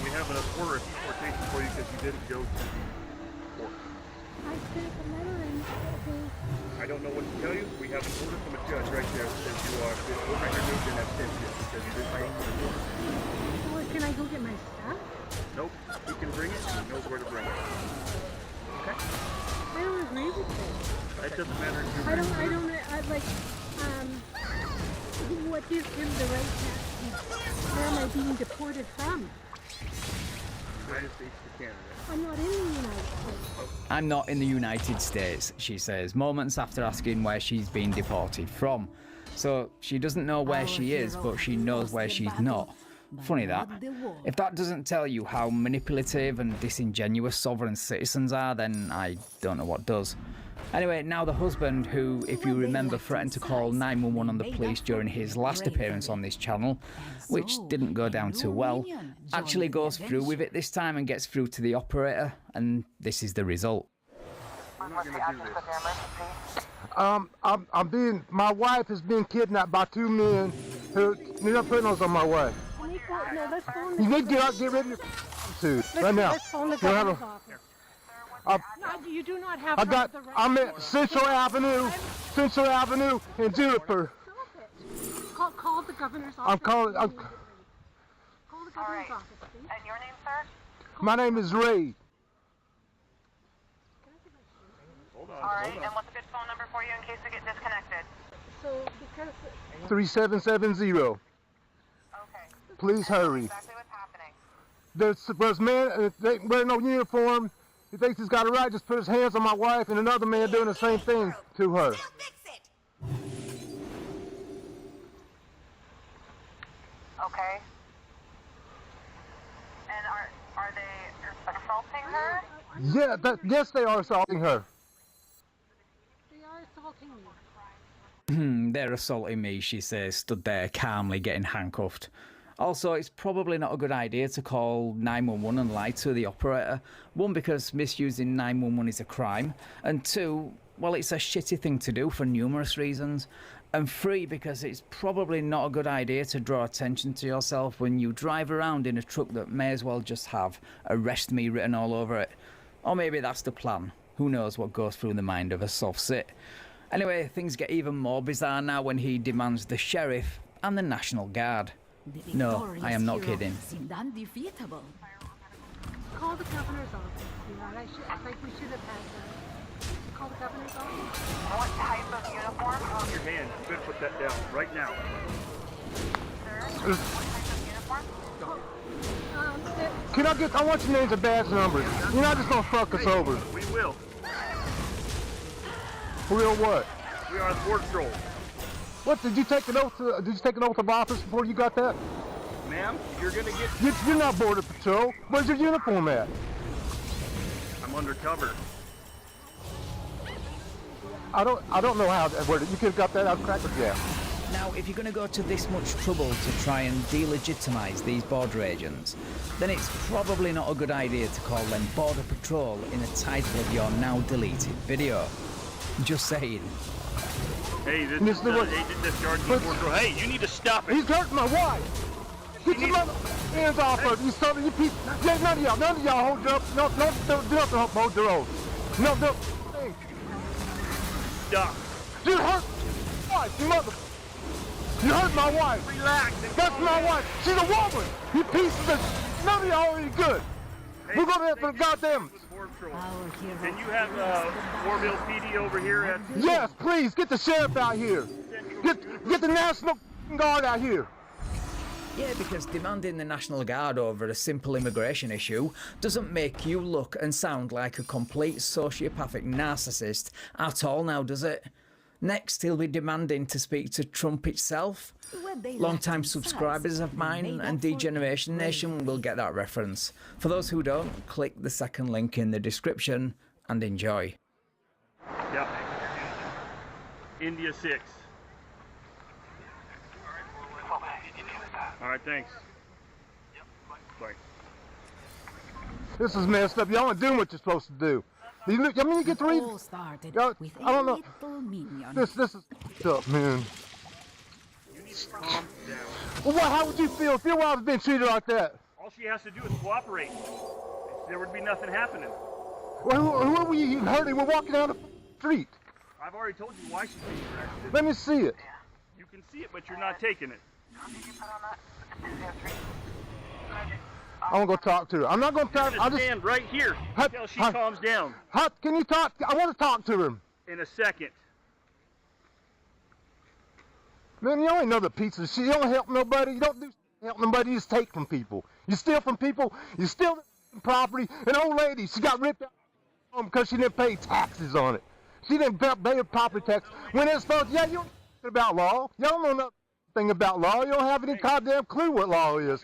We have an order of deportation for you because you didn't go to the court. I sent a letter in. I don't know what to tell you. We have an order from a judge right there that says you are removed in absentia because you didn't go to the court. Well, can I go get my stuff? Nope. He can bring it. He knows where to bring it. Okay? I don't agree with this. That doesn't matter if I like, what gives him the right to, where am I being deported from? United States to Canada. I'm not in the United States. I'm not in the United States, she says, moments after asking where she's been deported from. So she doesn't know where she is, but she knows where she's not. Funny that. If that doesn't tell you how manipulative and disingenuous sovereign citizens are, then I don't know what does. Anyway, now the husband, who, if you remember, threatened to call 911 on the police during his last appearance on this channel, which didn't go down too well, actually goes through with it this time and gets through to the operator, and this is the result. My wife has been kidnapped by two men who, they're putting us on my way. No, let's phone You need to get rid of your right now. Let's phone the governor's office. You do not have I'm at Central Avenue in Juniper. Call the governor's office. Call the governor's office, please. And your name, sir? My name is Ray. All right, and what's a good phone number for you in case we get disconnected? So, because... 3770. Okay. Please hurry. Exactly what's happening. There's a man, they wearing no uniform. He thinks he's got a right to just put his hands on my wife, and another man doing the same thing to her. Okay. And are they assaulting her? Yeah, yes, they are assaulting her. They are assaulting me. They're assaulting me, she says, stood there calmly getting handcuffed. Also, it's probably not a good idea to call 911 and lie to the operator. One, because misusing 911 is a crime. And two, well, it's a shitty thing to do for numerous reasons. And three, because it's probably not a good idea to draw attention to yourself when you drive around in a truck that may as well just have "arrest me" written all over it. Or maybe that's the plan. Who knows what goes through the mind of a soft sit. Anyway, things get even more bizarre now when he demands the sheriff and the National Guard. No, I am not kidding. Undefeatable. Call the governor's office. I think we should have had that. Call the governor's office. What type of uniform? Put your hand. You better put that down right now. Sir, what type of uniform? I want your names and badge numbers. You're not just gonna fuck us over. We will. Will what? We are the Border Patrol. What, did you take an oath of office before you got that? Ma'am, you're gonna get... You're not Border Patrol. Where's your uniform at? I'm undercover. I don't know how that worked. You could have got that out of Cracker Jack. Now, if you're going to go to this much trouble to try and delegitimise these border agents, then it's probably not a good idea to call them Border Patrol in the title of your now deleted video. Just saying. Hey, this is agent discharging Border Patrol. Hey, you need to stop it. He's hurting my wife. Get your hands off her. You son of you people. Yeah, none of y'all hold up. No, do nothing hold your own. No. Stop. You hurt my wife, you mother. You hurt my wife. Relax. That's my wife. She's a woman. You pieces of... None of y'all are any good. Hey, we're going to have for the goddamn... And you have Warville PD over here at... Yes, please, get the sheriff out here. Get the National Guard out here. Yeah, because demanding the National Guard over a simple immigration issue doesn't make you look and sound like a complete sociopathic narcissist at all now, does it? Next, he'll be demanding to speak to Trump itself. Long-time subscribers of mine and Degeneration Nation will get that reference. For those who don't, click the second link in the description and enjoy. Yep. India 6. All right, thanks. like. This is messed up. Y'all aren't doing what you're supposed to do. You get to read. All started with I don't know. little minion. This is up, man. You need to calm down. Well, how would you feel if your wife had been treated like that? All she has to do is cooperate. There would be nothing happening. Well, who were you hurting? We're walking down the street. I've already told you why she's being arrested. Let me see it. You can see it, but you're not taking it. I want to go talk to her. I'm not going to talk. I'll just stand right here until she calms down. Can you talk? I want to talk to her. In a second. Man, you ain't another piece of shit. You don't help nobody. You don't do help nobody. You just take from people. You steal from people. You steal property. An old lady, she got ripped out because she didn't pay taxes on it. She didn't pay her property tax. When it's supposed, yeah, you don't know about law. You don't know nothing about law. You don't have any goddamn clue what law is.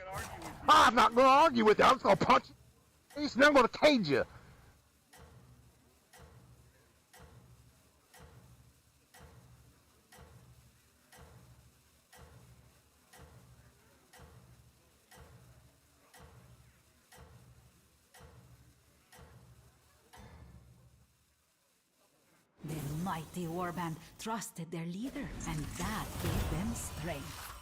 I'm not going to argue with you. I'm just going to punch you in the face and I'm going to cage you. The mighty warband trusted their leader, and that gave them strength.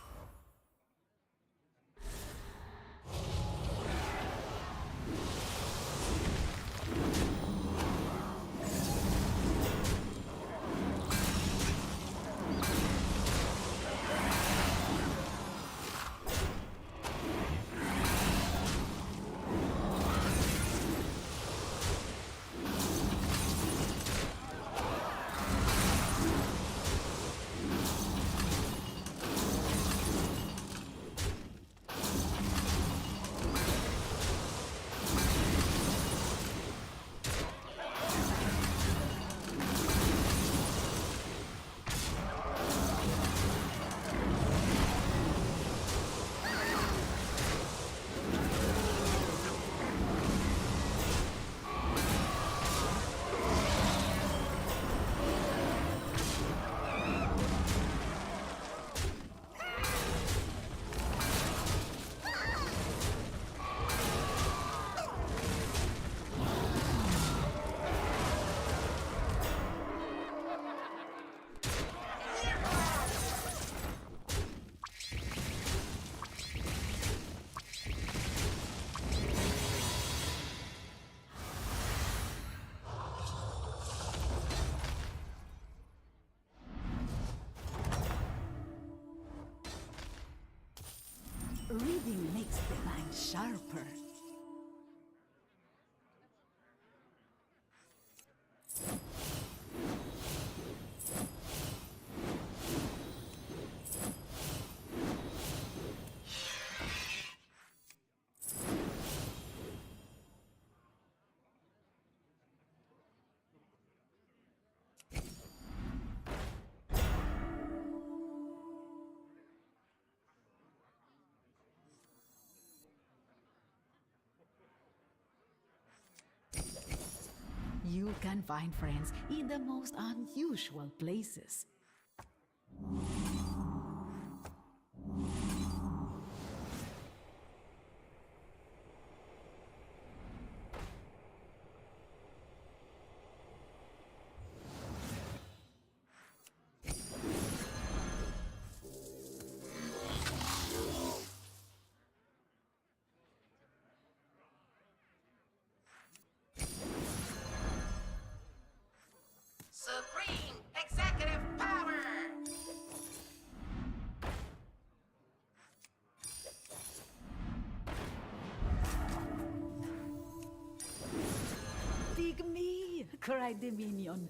Reading makes the mind sharper. You can find friends in the most unusual places. Supreme executive power! Dig me! Cried the minion.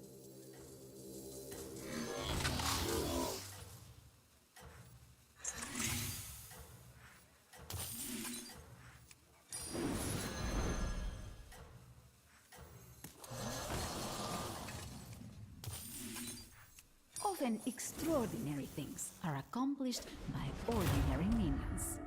Often extraordinary things are accomplished by ordinary minions.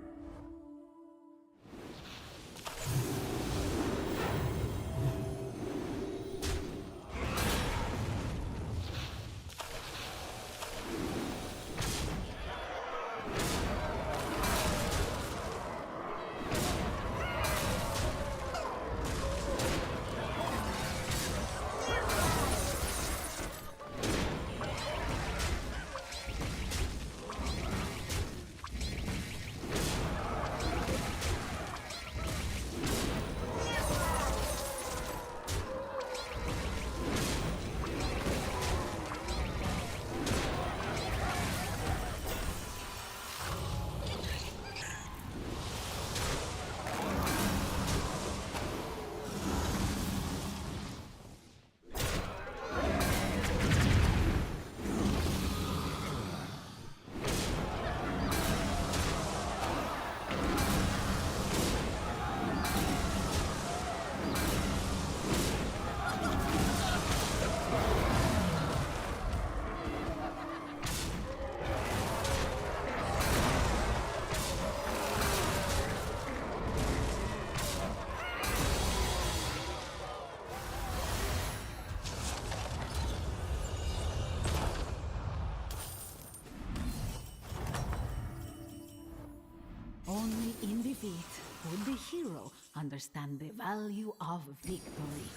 Only in defeat would the hero understand the value of victory.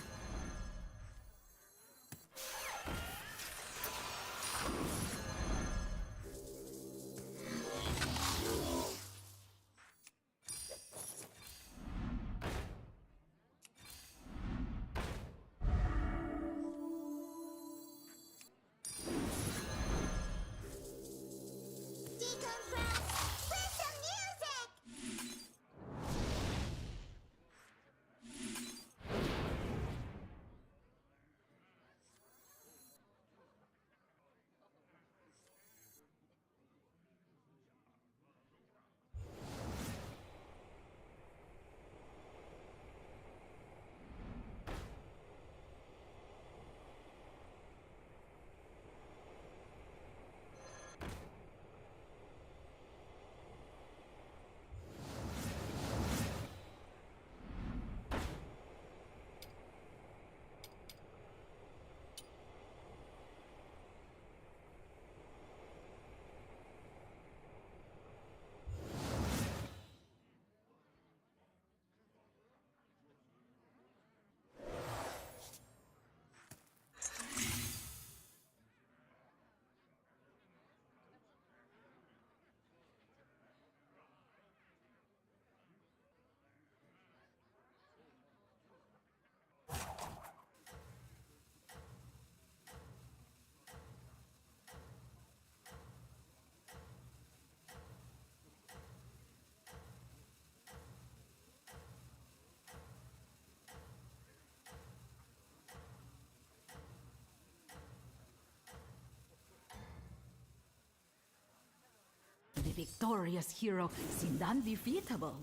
The victorious hero seemed undefeatable.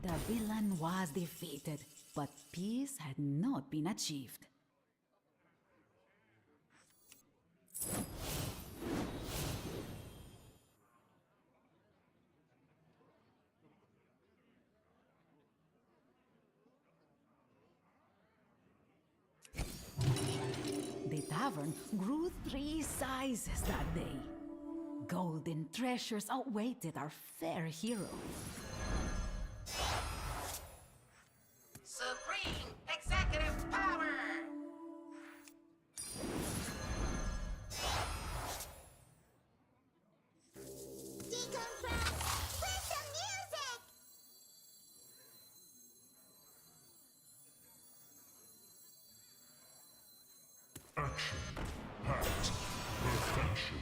The villain was defeated, but peace had not been achieved. The tavern grew 3 sizes that day. Golden treasures awaited our fair hero. Supreme executive power! Action packed perfection.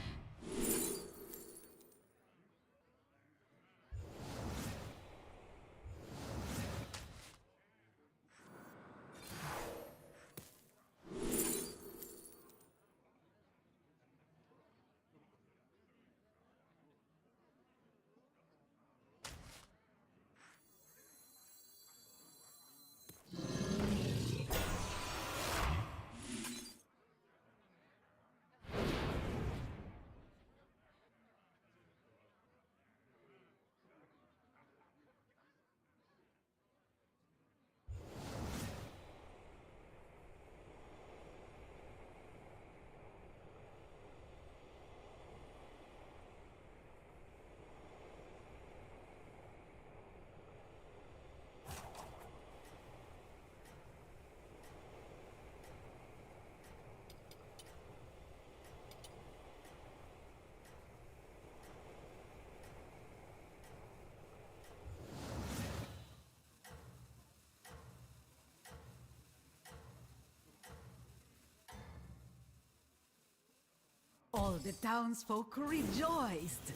All the townsfolk rejoiced.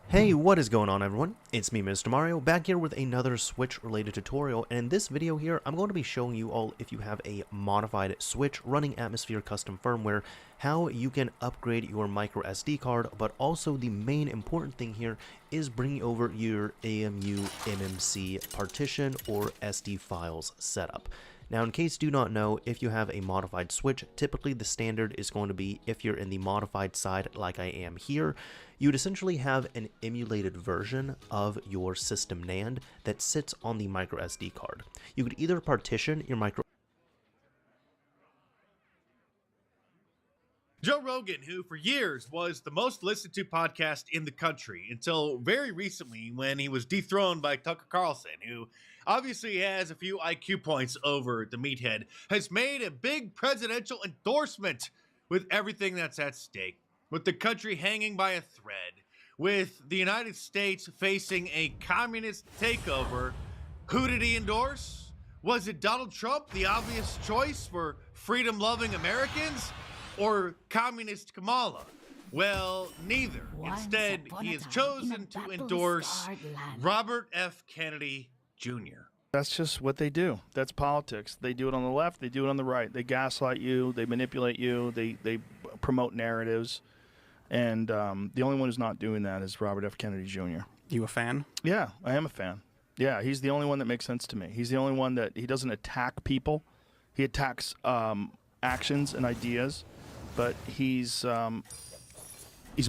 Hey, what is going on everyone? It's me, Mr. Mario, back here with another Switch related tutorial, and in this video here, I'm going to be showing you all, if you have a modified Switch running Atmosphere custom firmware, how you can upgrade your micro SD card, but also the main important thing here is bringing over your AMU MMC partition or SD files setup. Now, in case you do not know, if you have a modified Switch, typically the standard is going to be, if you're in the modified side like I am here, you'd essentially have an emulated version of your system NAND that sits on the micro SD card. You could either partition your micro Joe Rogan, who for years was the most listened to podcast in the country until very recently when he was dethroned by Tucker Carlson, who obviously has a few IQ points over the meathead, has made a big presidential endorsement with everything that's at stake, with the country hanging by a thread, with the United States facing a communist takeover. Who did he endorse? Was it Donald Trump, the obvious choice for freedom-loving Americans? Or communist Kamala? Well, neither. Instead, he has chosen to endorse Robert F. Kennedy Jr. That's just what they do. That's politics. They do it on the left. They do it on the right. They gaslight you. They manipulate you. They promote narratives. And the only one who's not doing that is Robert F. Kennedy Jr. You a fan? Yeah, I am a fan. Yeah, he's the only one that makes sense to me. He's the only one that he doesn't attack people. He attacks actions and ideas, but he's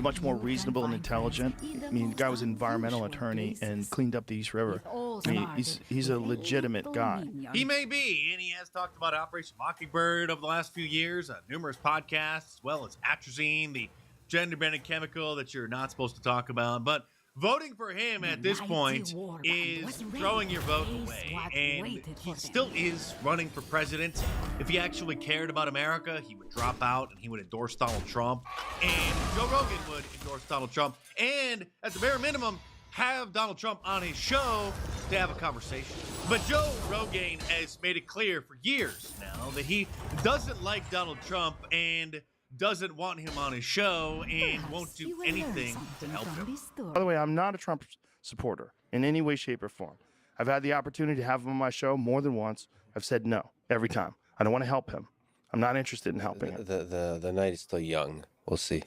much more reasonable and intelligent. I mean, the guy was an environmental attorney and cleaned up the East River. I mean, he's a legitimate guy. He may be, and he has talked about Operation Mockingbird over the last few years on numerous podcasts, as well as atrazine, the gender-bending chemical that you're not supposed to talk about. But voting for him at this point is throwing your vote away, and he still is running for president. If he actually cared about America, he would drop out and he would endorse Donald Trump, and Joe Rogan would endorse Donald Trump, and at the bare minimum, have Donald Trump on his show to have a conversation. But Joe Rogan has made it clear for years now that he doesn't like Donald Trump and doesn't want him on his show and won't do anything to help him. By the way, I'm not a Trump supporter in any way, shape, or form. I've had the opportunity to have him on my show more than once. I've said no every time. I don't want to help him. I'm not interested in helping him. The night is still young. We'll see.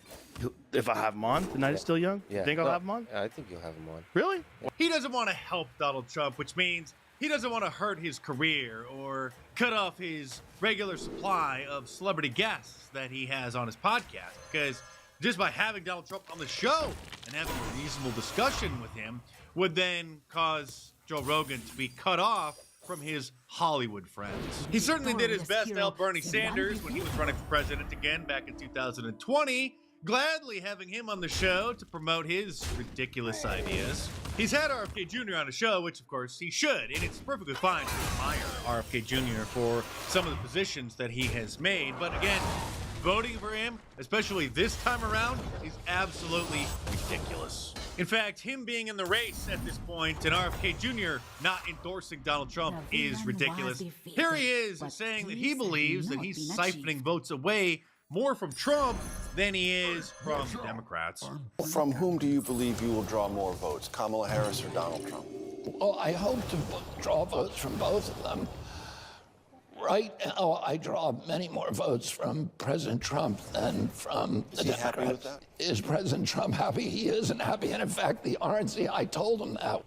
If I have him on, the night is still young? Yeah. You think I'll have him on? I think you'll have him on. Really? He doesn't want to help Donald Trump, which means he doesn't want to hurt his career or cut off his regular supply of celebrity guests that he has on his podcast, because just by having Donald Trump on the show and having a reasonable discussion with him would then cause Joe Rogan to be cut off from his Hollywood friends. He certainly did his best to help Bernie Sanders when he was running for president again back in 2020, gladly having him on the show to promote his ridiculous ideas. He's had RFK Jr. on the show, which of course he should, and it's perfectly fine to admire RFK Jr. for some of the positions that he has made. But again, voting for him, especially this time around, is absolutely ridiculous. In fact, him being in the race at this point and RFK Jr. not endorsing Donald Trump is ridiculous. Here he is saying that he believes that he's siphoning votes away more from Trump than he is from the Democrats. From whom do you believe you will draw more votes, Kamala Harris or Donald Trump? Well, I hope to draw votes from both of them. Right now, I draw many more votes from President Trump than from the Democrats. Is he happy with that? Is President Trump happy? He isn't happy, and in fact, the RNC, I told him that.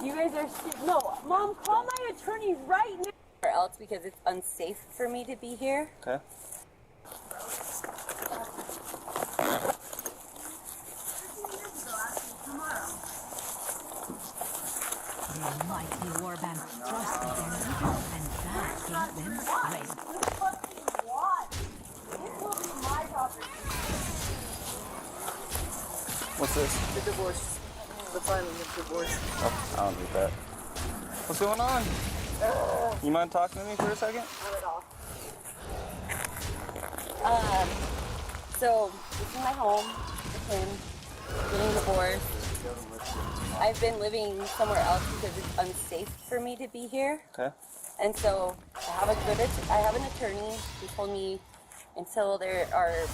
You guys are no, Mom, call my attorney right now. Or else, because it's unsafe for me to be here. Okay. They might be warband trusted their leader, and that gave them strength. What's this? The divorce. The filing of divorce. Oh, I don't need that. What's going on? You mind talking to me for a second? Not at all. So, this is my home with him, getting divorced. I've been living somewhere else because it's unsafe for me to be here. Okay. And so, I have an attorney who told me until there are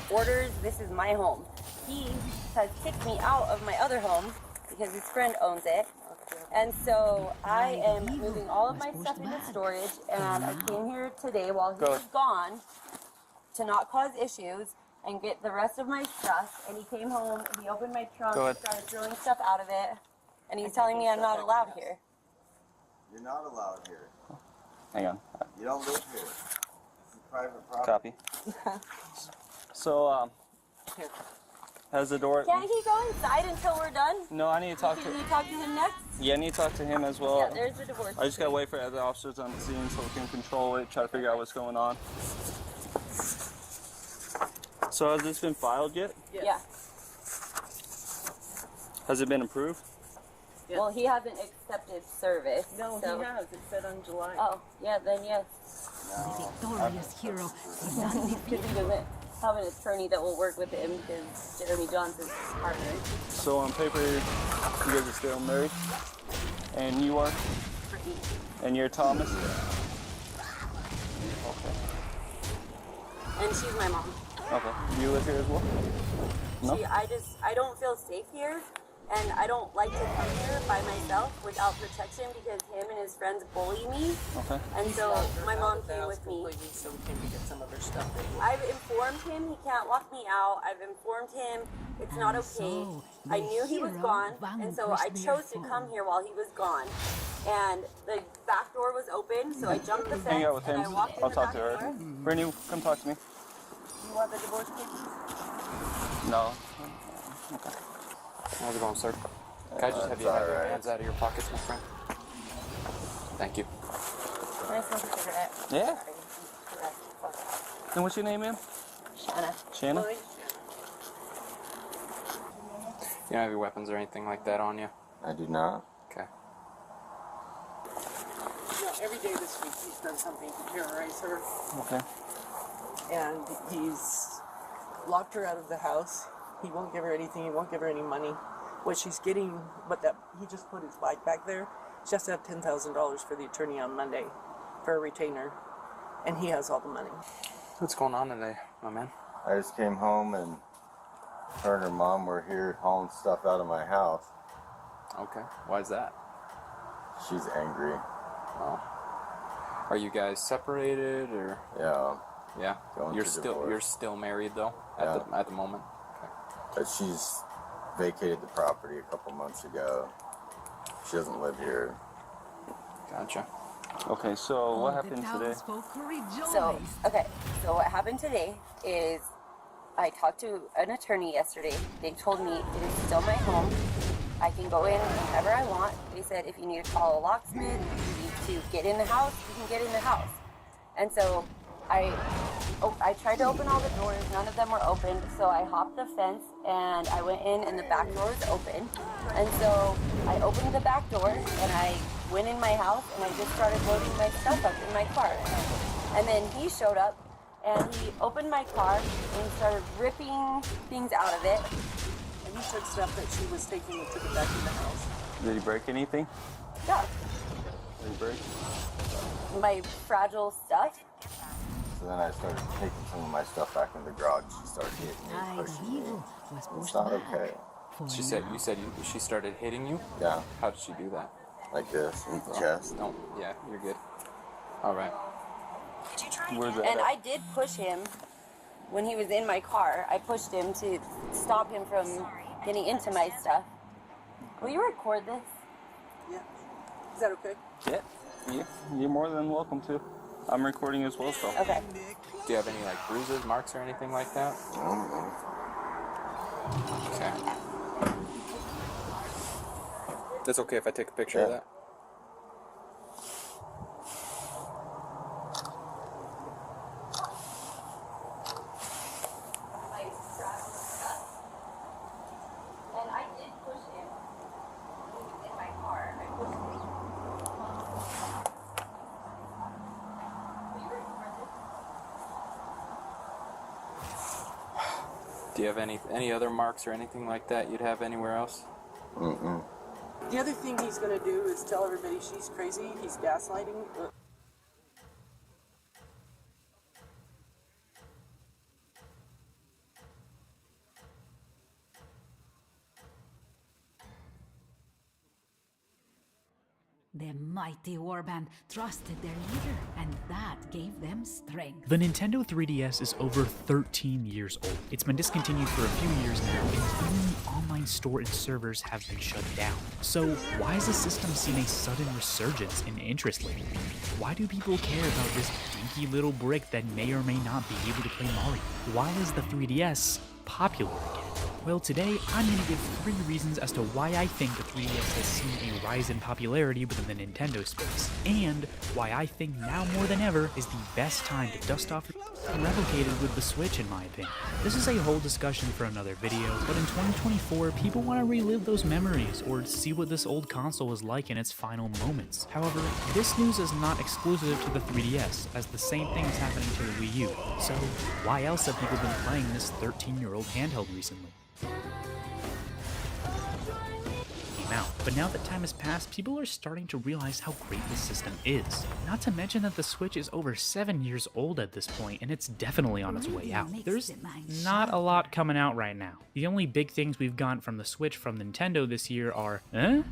orders, this is my home. He has kicked me out of my other home because his friend owns it. And so I am moving all of my stuff into storage, and I came here today while he was gone to not cause issues and get the rest of my stuff. And he came home, he opened my trunk, started throwing stuff out of it, and he's telling me I'm not allowed here. You're not allowed here. Hang on. You don't live here. This is private property. Copy. So, Here. has the door... Can't he go inside until we're done? No, I need to talk to... Can you talk to him next? Yeah, I need to talk to him as well. Yeah, there's the divorce. I just gotta wait for other officers on the scene so we can control it, try to figure out what's going on. So has this been filed yet? Yeah. Has it been approved? Yeah. Well, he hasn't accepted service. No, so. he has. It said on July. Oh, yeah, then yes. The victorious hero is not Because he doesn't have an attorney that will work with him because Jeremy Johnson's his partner. So on paper, you guys are still married? And you are? And you're Thomas? Okay. And she's my mom. Okay. Do you live here as well? No? See, I don't feel safe here, and I don't like to come here by myself without protection because him and his friends bully me. Okay. And so my mom came with me. So we can get some other stuff. I've informed him he can't walk me out. I've informed him it's not okay. I knew he was gone, and so I chose to come here while he was gone. And the back door was open, so I jumped the fence. Hang out with him. And I walked in I'll the talk back to her. door. Brittany, come talk to me. You want the divorce papers? No. Okay. How's it going, sir? Can I just have you have your hands out of your pockets, my friend? Thank you. Can I smoke a cigarette? Yeah. And what's your name, ma'am? Shanna. Shanna? You don't have your weapons or anything like that on you? I do not. Okay. Every day this week he's done something to terrorize her, Okay. and he's locked her out of the house. He won't give her anything. He won't give her any money. What she's getting, he just put his bike back there. She has to have $10,000 for the attorney on Monday for a retainer, and he has all the money. What's going on today, my man? I just came home and her and her mom were here hauling stuff out of my house. Okay. Why's that? She's angry. Oh. Are you guys separated or? Yeah. Yeah. Going You're through still divorce. married though at the moment. But she's vacated the property a couple months ago. She doesn't live here. Gotcha. Okay, so what happened today? So what happened today is I talked to an attorney yesterday. They told me it is still my home. I can go in whenever I want. They said if you need to call a locksmith, you need to get in the house, you can get in the house. And so I tried to open all the doors, none of them were open, so I hopped the fence and I went in and the back door was open. And so I opened the back door and I went in my house and I just started loading my stuff up in my car. And then he showed up and he opened my car and he started ripping things out of it. And he took stuff that she was taking and took it back in the house. Did he break anything? Yeah, Did he break? my fragile stuff. So then I started taking some of my stuff back in the garage. She started hitting me, pushing me. It's not okay. She started hitting you? Yeah. How did she do that? Like this, in the chest. No, yeah, you're good. All right. Where's that And at? I did push him when he was in my car. I pushed him to stop him from getting into my stuff. Will you record this? Yeah. Is that okay? Yeah. You're more than welcome to. I'm recording as well, so. Okay. Do you have any like bruises, marks, or anything like that? Okay. That's okay if I take a picture of that. And I did push him in my car. I pushed him. Will you record this? Do you have any other marks or anything like that you'd have anywhere else? Mm-mm. The other thing he's going to do is tell everybody she's crazy. He's gaslighting. The mighty warband trusted their leader, and that gave them strength. The Nintendo 3DS is over 13 years old. It's been discontinued for a few years now, and even the online store and servers have been shut down. So why has the system seen a sudden resurgence in interest lately? Why do people care about this dinky little brick that may or may not be able to play Mario? Why is the 3DS popular again? Well, today I'm going to give 3 reasons as to why I think the 3DS has seen a rise in popularity within the Nintendo space, and why I think now more than ever is the best time to dust off and replicate it with the Switch, in my opinion. This is a whole discussion for another video, but in 2024, people want to relive those memories or see what this old console was like in its final moments. However, this news is not exclusive to the 3DS, as the same thing is happening to the Wii U. So why else have people been playing this 13-year-old handheld recently? out. But now that time has passed, people are starting to realize how great this system is. Not to mention that the Switch is over 7 years old at this point, and it's definitely on its way out. There's not a lot coming out right now. The only big things we've gotten from the Switch from Nintendo this year are and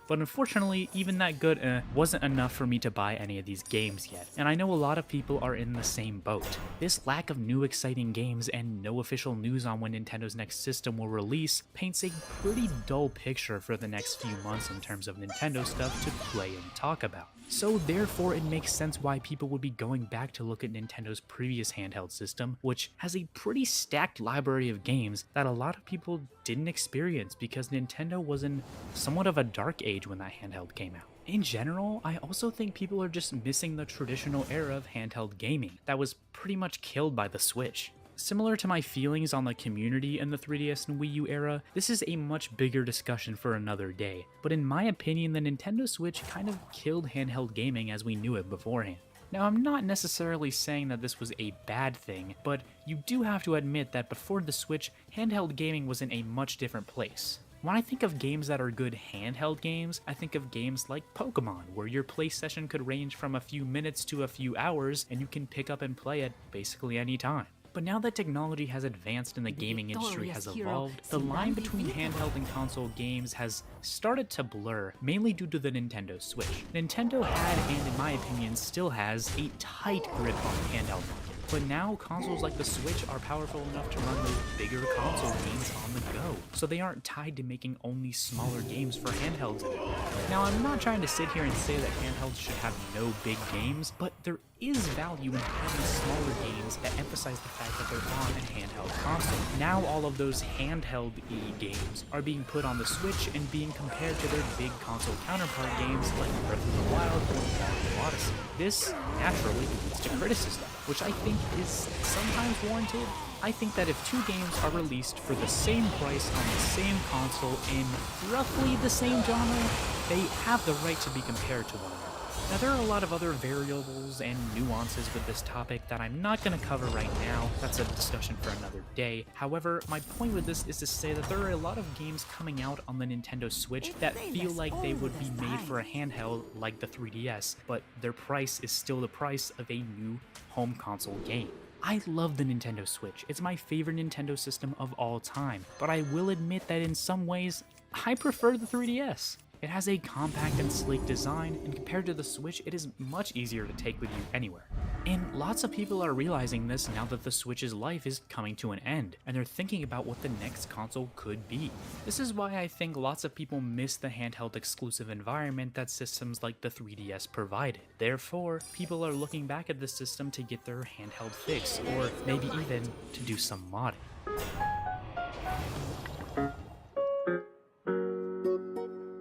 but unfortunately, even that good wasn't enough for me to buy any of these games yet, and I know a lot of people are in the same boat. This lack of new exciting games and no official news on when Nintendo's next system will release paints a pretty dull picture for the next few months in terms of Nintendo stuff to play and talk about. So therefore, it makes sense why people would be going back to look at Nintendo's previous handheld system, which has a pretty stacked library of games that a lot of people didn't experience because Nintendo was in somewhat of a dark age when that handheld came out. In general, I also think people are just missing the traditional era of handheld gaming that was pretty much killed by the Switch. Similar to my feelings on the community in the 3DS and Wii U era, this is a much bigger discussion for another day, but in my opinion, the Nintendo Switch kind of killed handheld gaming as we knew it beforehand. Now, I'm not necessarily saying that this was a bad thing, but you do have to admit that before the Switch, handheld gaming was in a much different place. When I think of games that are good handheld games, I think of games like Pokemon, where your play session could range from a few minutes to a few hours, and you can pick up and play at basically any time. But now that technology has advanced and the gaming industry has evolved, the line between handheld and console games has started to blur, mainly due to the Nintendo Switch. Nintendo had, and in my opinion still has, a tight grip on the handheld market. But now, consoles like the Switch are powerful enough to run those bigger console games on the go, so they aren't tied to making only smaller games for handhelds anymore. Now, I'm not trying to sit here and say that handhelds should have no big games, but there is value in having smaller games that emphasize the fact that they're on a handheld console. Now all of those handheld-y games are being put on the Switch and being compared to their big console counterpart games like Breath of the Wild or Mario Odyssey. This naturally leads to criticism, which I think is sometimes warranted. I think that if two games are released for the same price on the same console in roughly the same genre, they have the right to be compared to one another. Now, there are a lot of other variables and nuances with this topic that I'm not going to cover right now. That's a discussion for another day. However, my point with this is to say that there are a lot of games coming out on the Nintendo Switch that feel like they would be made for a handheld like the 3DS, but their price is still the price of a new home console game. I love the Nintendo Switch. It's my favorite Nintendo system of all time, but I will admit that in some ways, I prefer the 3DS. It has a compact and sleek design, and compared to the Switch, it is much easier to take with you anywhere. And lots of people are realizing this now that the Switch's life is coming to an end, and they're thinking about what the next console could be. This is why I think lots of people miss the handheld exclusive environment that systems like the 3DS provided. Therefore, people are looking back at the system to get their handheld fix, or maybe even to do some modding.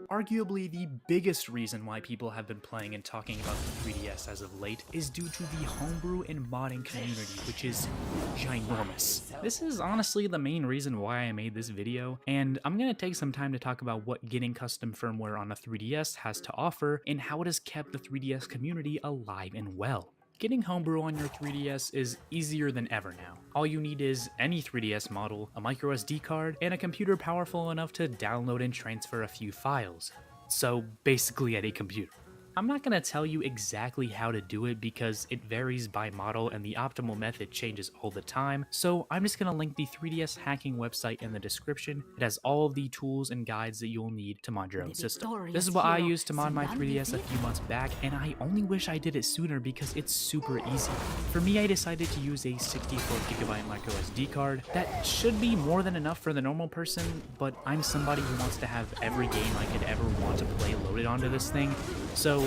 Arguably, the biggest reason why people have been playing and talking about the 3DS as of late is due to the homebrew and modding community, which is ginormous. This is honestly the main reason why I made this video, and I'm going to take some time to talk about what getting custom firmware on a 3DS has to offer and how it has kept the 3DS community alive and well. Getting homebrew on your 3DS is easier than ever now. All you need is any 3DS model, a microSD card, and a computer powerful enough to download and transfer a few files. So basically any computer. I'm not going to tell you exactly how to do it because it varies by model and the optimal method changes all the time, so I'm just going to link the 3DS hacking website in the description. It has all of the tools and guides that you'll need to mod your own system. This is what I used to mod my 3DS a few months back, and I only wish I did it sooner because it's super easy. For me, I decided to use a 64GB microSD card. That should be more than enough for the normal person, but I'm somebody who wants to have every game I could ever want to play loaded onto this thing, so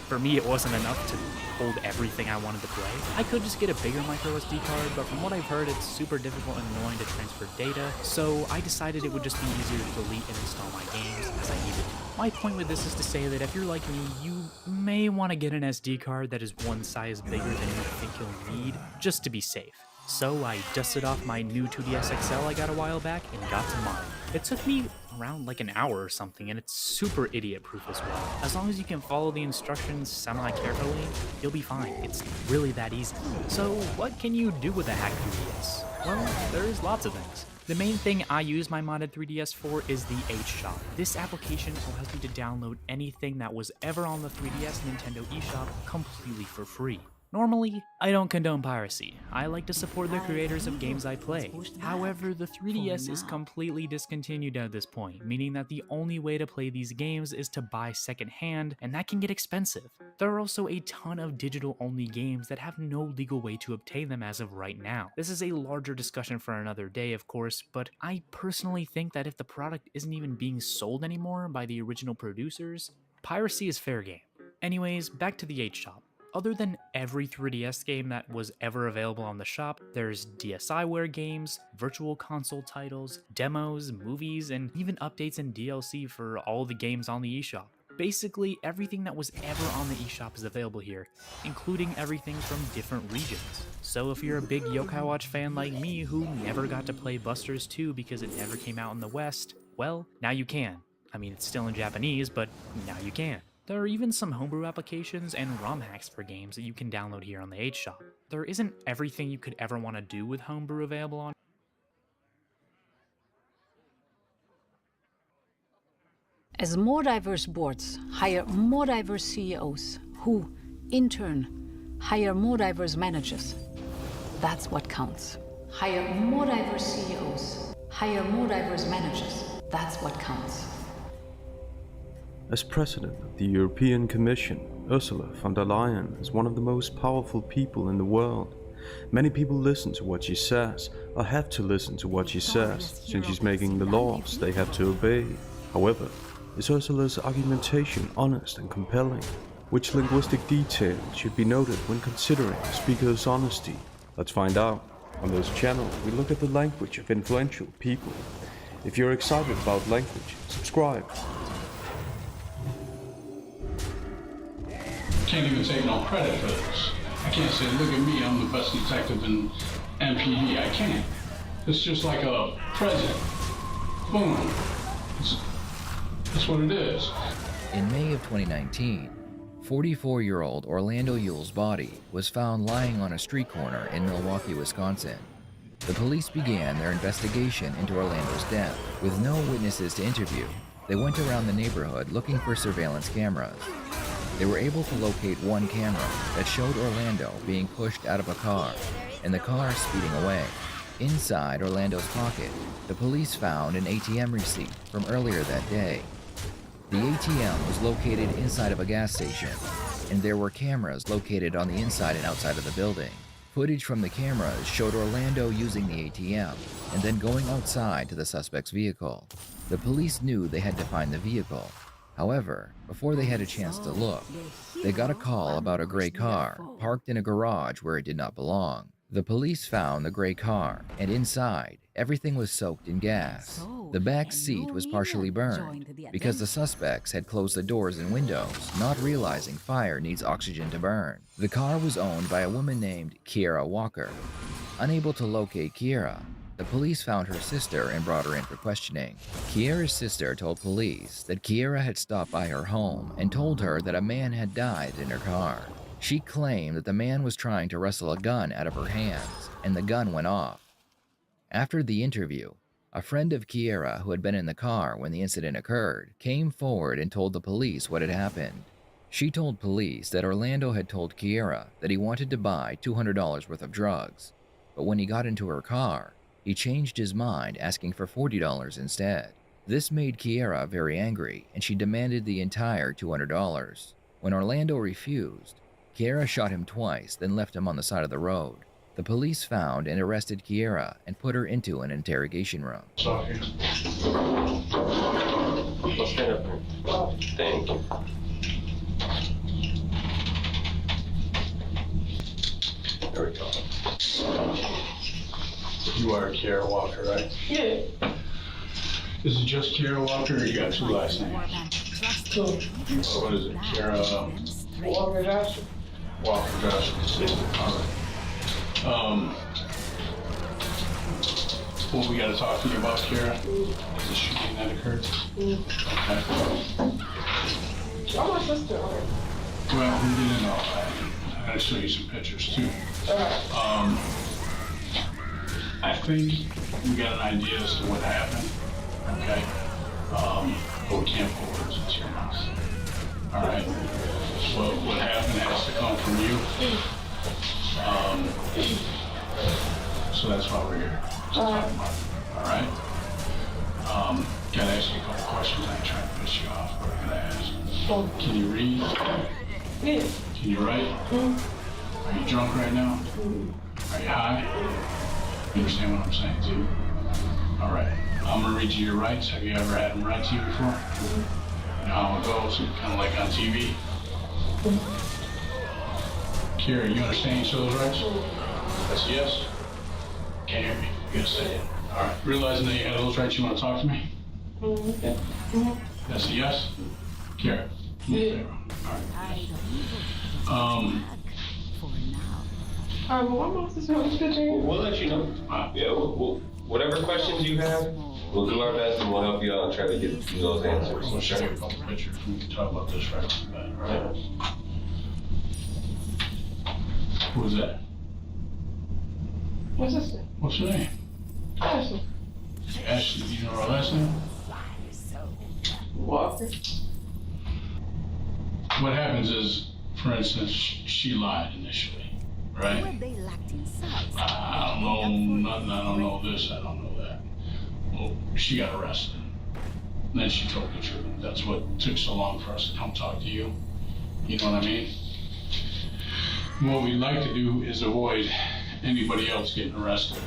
for me it wasn't enough to hold everything I wanted to play. I could just get a bigger microSD card, but from what I've heard, it's super difficult and annoying to transfer data, so I decided it would just be easier to delete and install my games as I needed to. My point with this is to say that if you're like me, you may want to get an SD card that is one size bigger than you think you'll need, just to be safe. So I dusted off my new 2DS XL I got a while back and got to mine. It took me around like an hour or something, and it's super idiot-proof as well. As long as you can follow the instructions semi-carefully, you'll be fine. It's really that easy. So what can you do with a hacked 2DS? Well, there's lots of things. The main thing I use my modded 3DS for is the H Shop. This application allows me to download anything that was ever on the 3DS Nintendo eShop completely for free. Normally, I don't condone piracy. I like to support the creators of games I play. However, the 3DS is completely discontinued at this point, meaning that the only way to play these games is to buy secondhand, and that can get expensive. There are also a ton of digital-only games that have no legal way to obtain them as of right now. This is a larger discussion for another day, of course, but I personally think that if the product isn't even being sold anymore by the original producers, piracy is fair game. Anyways, back to the H Shop. Other than every 3DS game that was ever available on the shop, there's DSiWare games, virtual console titles, demos, movies, and even updates and DLC for all the games on the eShop. Basically, everything that was ever on the eShop is available here, including everything from different regions. So if you're a big Yokai Watch fan like me who never got to play Busters 2 because it never came out in the West, well, now you can. I mean, it's still in Japanese, but now you can. There are even some homebrew applications and ROM hacks for games that you can download here on the H Shop. There isn't everything you could ever want to do with homebrew available on. As more diverse boards hire more diverse CEOs, who, in turn, hire more diverse managers, that's what counts. Hire more diverse CEOs, hire more diverse managers, that's what counts. As president of the European Commission, Ursula von der Leyen is one of the most powerful people in the world. Many people listen to what she says, or have to listen to what she says, since she's making the laws they have to obey. However, is Ursula's argumentation honest and compelling? Which linguistic detail should be noted when considering a speaker's honesty? Let's find out. On this channel, we look at the language of influential people. If you're excited about language, subscribe. Can't even take no credit for this. I can't say, look at me, I'm the best detective in MPD. I can't. It's just like a present. Boom. That's what it is. In May of 2019, 44-year-old Orlando Yule's body was found lying on a street corner in Milwaukee, Wisconsin. The police began their investigation into Orlando's death. With no witnesses to interview, they went around the neighborhood looking for surveillance cameras. They were able to locate one camera that showed Orlando being pushed out of a car and the car speeding away. Inside Orlando's pocket, the police found an ATM receipt from earlier that day. The ATM was located inside of a gas station, and there were cameras located on the inside and outside of the building. Footage from the cameras showed Orlando using the ATM and then going outside to the suspect's vehicle. The police knew they had to find the vehicle. However, before they had a chance to look, they got a call about a gray car parked in a garage where it did not belong. The police found the gray car, and inside, everything was soaked in gas. The back seat was partially burned because the suspects had closed the doors and windows, not realizing fire needs oxygen to burn. The car was owned by a woman named Kiera Walker. Unable to locate Kiera, the police found her sister and brought her in for questioning. Kiera's sister told police that Kiera had stopped by her home and told her that a man had died in her car. She claimed that the man was trying to wrestle a gun out of her hands, and the gun went off. After the interview, a friend of Kiera who had been in the car when the incident occurred came forward and told the police what had happened. She told police that Orlando had told Kiera that he wanted to buy $200 worth of drugs, but when he got into her car, he changed his mind, asking for $40 instead. This made Kiera very angry, and she demanded the entire $200. When Orlando refused, Kiera shot him twice, then left him on the side of the road. The police found and arrested Kiera and put her into an interrogation room. Thank you. There we go. You are Kiera Walker, right? Yeah. Is it just Kiera Walker, or you got two last names? What is it, Kiera Walker Johnson? Walker Johnson. Well, we got to talk to you about Kiera. Is the shooting that occurred? Okay. I'm my sister. Well, we didn't know that. I got to show you some pictures too. I think we got an idea as to what happened, okay? But we can't put words into your mouth. All right? What happened has to come from you. So that's why we're here to talk about it. All right? Gotta ask you a couple questions. I ain't trying to piss you off, but I gotta ask. Can you read? Yeah. Can you write? Are you drunk right now? Are you high? You understand what I'm saying, too? All right. I'm gonna read you your rights. Have you ever had them read to you before? You know how it goes, kind of like on TV? Kira, you understand each other's rights? That's a yes? Can't hear me. You gotta say it. All right. Realizing that you had those rights, you want to talk to me? Yeah. That's a yes? Kira? Yeah. All right. Alright, well, I'm off this picture. We'll let you know. Yeah, we'll whatever questions you have, we'll do our best and we'll help you out and try to get you those answers. We'll show you a couple pictures. We can talk about this right off the bat, right? Who is that? My sister. What's her name? Ashley. Ashley, do you know her last name? Walker. What happens is, for instance, she lied initially, right? I don't know nothing, I don't know this, I don't know that. Well, she got arrested. And then she told the truth. That's what took so long for us to come talk to you. You know what I mean? What we'd like to do is avoid anybody else getting arrested.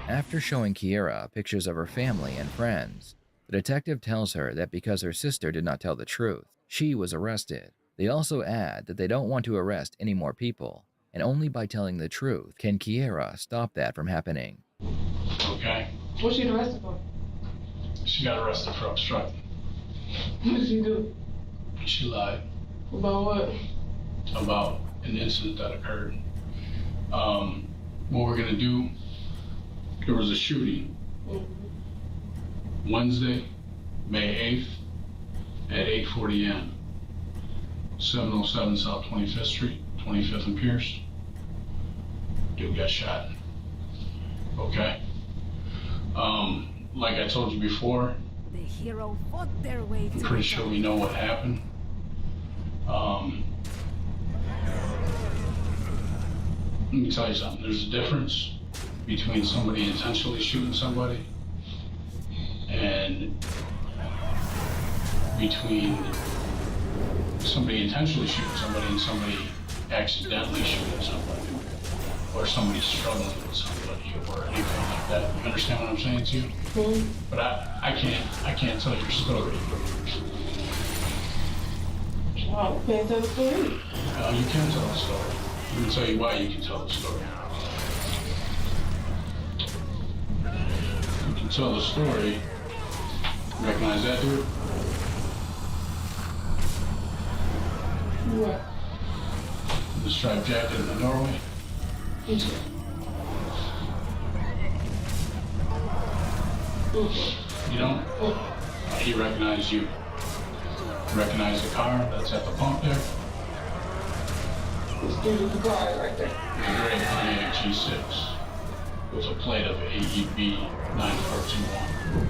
After showing Kiera pictures of her family and friends, the detective tells her that because her sister did not tell the truth, she was arrested. They also add that they don't want to arrest any more people, and only by telling the truth can Kiera stop that from happening. Okay? What's she arrested for? She got arrested for obstructing. What did she do? She lied. About what? About an incident that occurred. What we're gonna do, there was a shooting Wednesday, May 8th at 8:40 a.m. 707 South 25th Street, 25th and Pierce. Dude got shot. Okay? Like I told you before, The hero fought their way I'm to pretty sure we know what happened. Let me tell you something. There's a difference between somebody intentionally shooting somebody and between somebody intentionally shooting somebody and somebody accidentally shooting somebody, or somebody struggling with somebody, or anything like that. You understand what I'm saying to you? But I can't tell your story. Well, can't tell the story. No, you can tell the story. Let me tell you why you can tell the story. You can tell the story. Recognize that dude? What? The striped jacket in the doorway? You don't? He recognized you. Recognize the car that's at the pump there? This dude with the car right there. The gray Pontiac G6 with a plate of AEB 9421.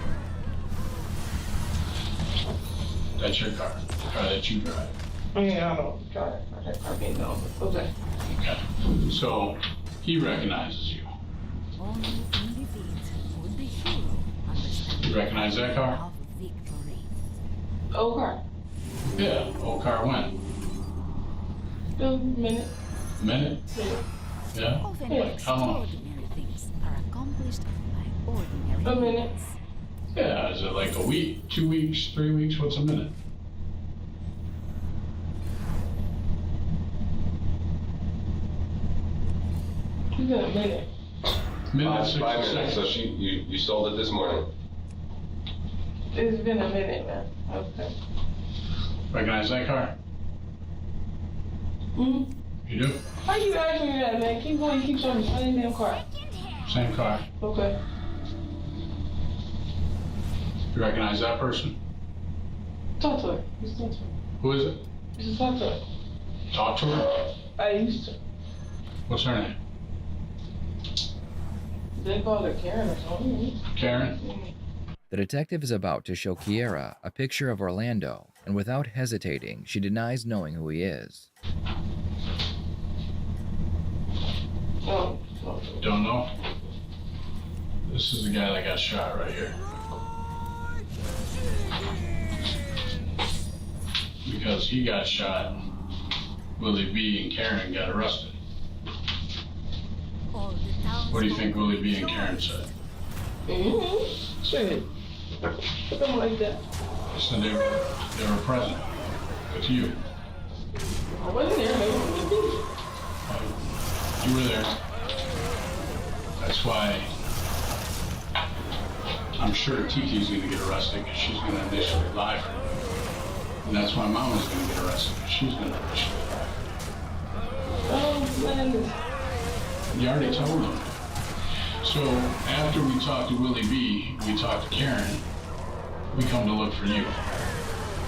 That's your car, the car that you drive. Yeah, I know. Got it. Okay, I can't know. Okay. Okay. So he recognizes you. Only in defeat would the hero understand You recognize that car? of victory. Okay. Yeah. Old car when? A minute. A minute? Yeah? Often Like how long? extraordinary things are accomplished by ordinary A minute. means. Yeah, is it like a week, 2 weeks, 3 weeks? What's a minute? You got a minute. Minute, 5 6 minutes. So you sold it this morning. It's been a minute, man. Okay. Recognize that car? Mm-hmm. You do? Why you asking me that, man? Keep going. Keep showing me. Same damn car. Same car. Okay. You recognize that person? Talk to her. Just talk to her. Who is it? Just talk to her. Talk to her? I used to. What's her name? They call her Karen or something. Karen? The detective is about to show Kiera a picture of Orlando, and without hesitating, she denies knowing who he is. Oh. Don't know? This is the guy that got shot right here. Because he got shot, Willie B and Karen got arrested. What do you think Willie B and Karen said? Shit. Something like that. They said they were present with you. I wasn't there, maybe it would be. You were there. That's why I'm sure Tiki's going to get arrested because she's going to initially lie for you. And that's why Mama's going to get arrested because she's going to initially lie. Oh, man. You already told them. So after we talked to Willie B, we talked to Karen, we come to look for you.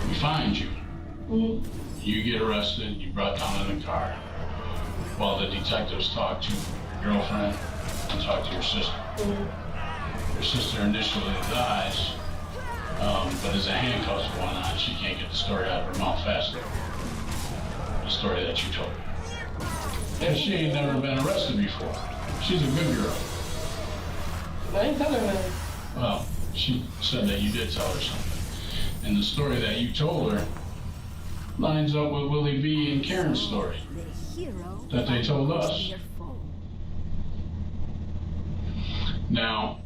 We find you. You get arrested, you brought down in the car, while the detectives talk to your girlfriend and talk to your sister. Your sister initially dies, but as the handcuffs going on, she can't get the story out of her mouth fast enough. The story that you told her. And she ain't never been arrested before. She's a good girl. I ain't telling her. Well, she said that you did tell her something. And the story that you told her lines up with Willie B and Karen's story that they told us. Now,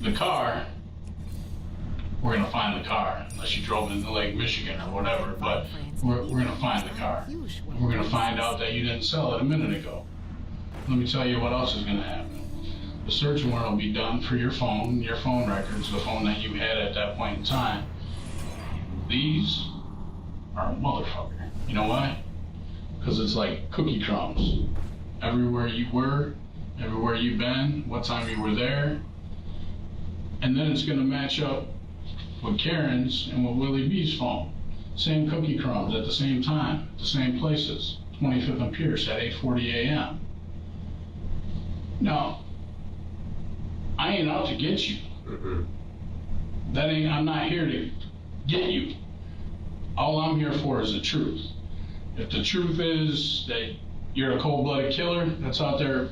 the car, we're going to find the car, unless you drove it into Lake Michigan or whatever, but we're going to find the car. We're going to find out that you didn't sell it a minute ago. Let me tell you what else is going to happen. The search warrant will be done for your phone records, the phone that you had at that point in time. These are a motherfucker. You know why? Because it's like cookie crumbs. Everywhere you were, everywhere you've been, what time you were there. And then it's going to match up with Karen's and with Willie B's phone. Same cookie crumbs at the same time, at the same places. 25th and Pierce at 8:40 a.m. Now, I ain't out to get you. I'm not here to get you. All I'm here for is the truth. If the truth is that you're a cold-blooded killer that's out there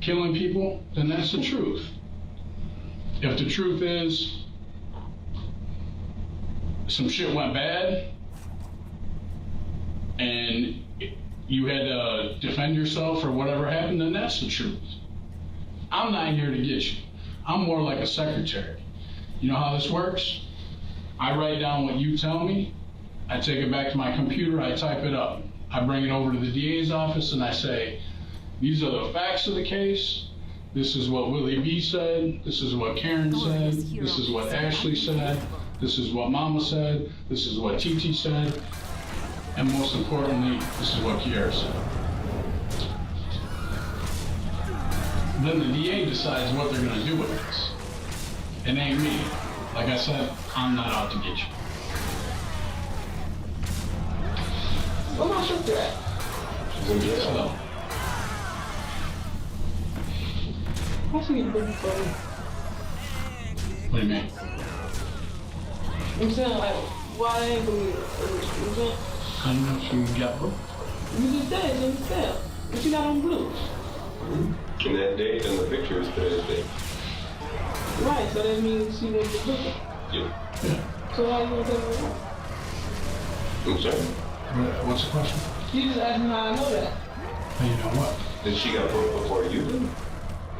killing people, then that's the truth. If the truth is some shit went bad and you had to defend yourself or whatever happened, then that's the truth. I'm not here to get you. I'm more like a secretary. You know how this works? I write down what you tell me, I take it back to my computer, I type it up. I bring it over to the DA's office and I say, these are the facts of the case. This is what Willie B said. This is what Karen said. This is what Ashley said. This is what Mama said. This is what Titi said. And most importantly, this is what Kiera said. Then the DA decides what they're going to do with this. It ain't me. Like I said, I'm not out to get you. Where my sister at? She's in jail. How she get booked for me? What do you mean? I'm saying, like, why they ain't gonna get it? You know I don't know if she got booked. You just said it's in the cell. But you got on blue. And that date and the picture is today's date. Right, so that means she went to book it. Yeah. So why you gonna tell me that? I'm sorry? What's the question? You just asked me how I know that. How you know what? That she got booked before you did?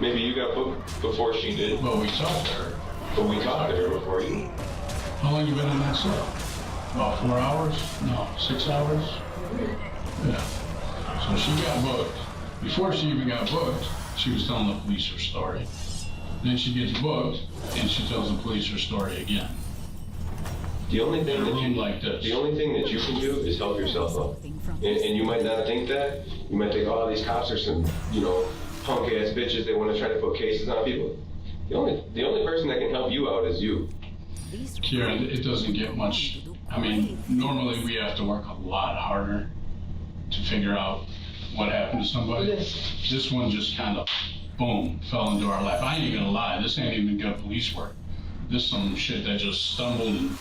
Maybe you got booked before she did? Well, we talked to her. But we talked to her before you. How long you been in that cell? About 4 hours? No, 6 hours? Yeah. So she got booked. Before she even got booked, she was telling the police her story. Then she gets booked, and she tells the police her story again. The only thing that you like this. The only thing that you can do is help yourself up. And you might not think that. You might think, oh, these cops are some, punk ass bitches. They want to try to put cases on people. The only person that can help you out is you. Kieran, it doesn't get much. I mean, normally we have to work a lot harder to figure out what happened to somebody. This one just kind of boom, fell into our lap. I ain't gonna lie, this ain't even good police work. This is some shit that just stumbled and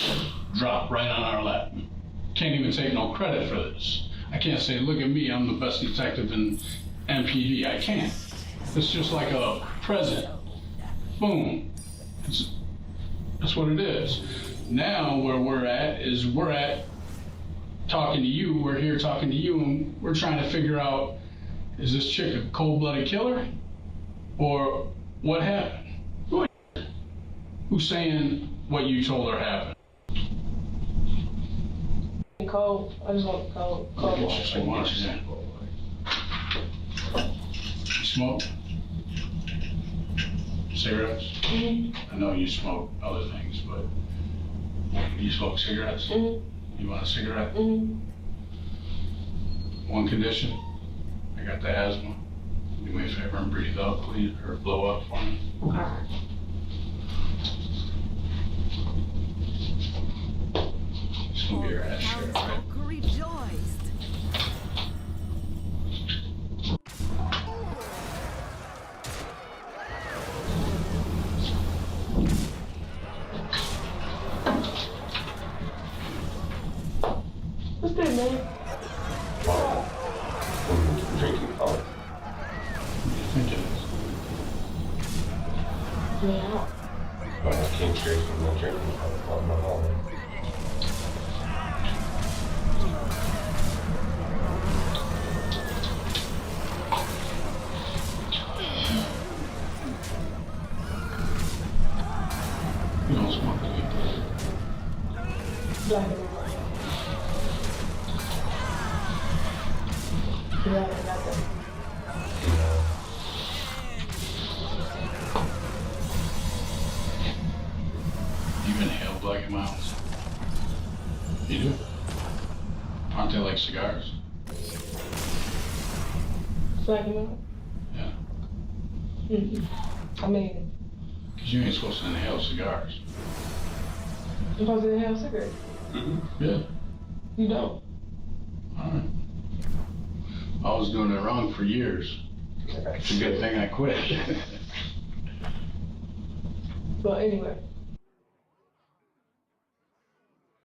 dropped right on our lap. Can't even take no credit for this. I can't say, look at me, I'm the best detective in MPD. I can't. It's just like a present. Boom. That's what it is. Now where we're at is talking to you. We're here talking to you, and we're trying to figure out, is this chick a cold-blooded killer? Or what happened? Who's saying what you told her happened? Cold. I just want cold water. You smoke? Cigarettes? I know you smoke other things, but you smoke cigarettes? You want a cigarette? One condition, I got the asthma. Do me a favor and breathe out, please, or blow up for me. Alright. It's gonna be your ass share, right? What's that, man? Drinking alcohol. What do you think it is? Yeah. I came straight from the drinking alcohol in my home. You don't smoke weed. Black and white. Yeah, I got that. You inhale black and milds? You do? Aren't they like cigars? Black and white? Yeah. I mean, Because you ain't supposed to inhale cigars. I'm supposed to inhale cigarettes. Yeah. You don't. Alright. I was doing it wrong for years. It's a good thing I quit. But anyway.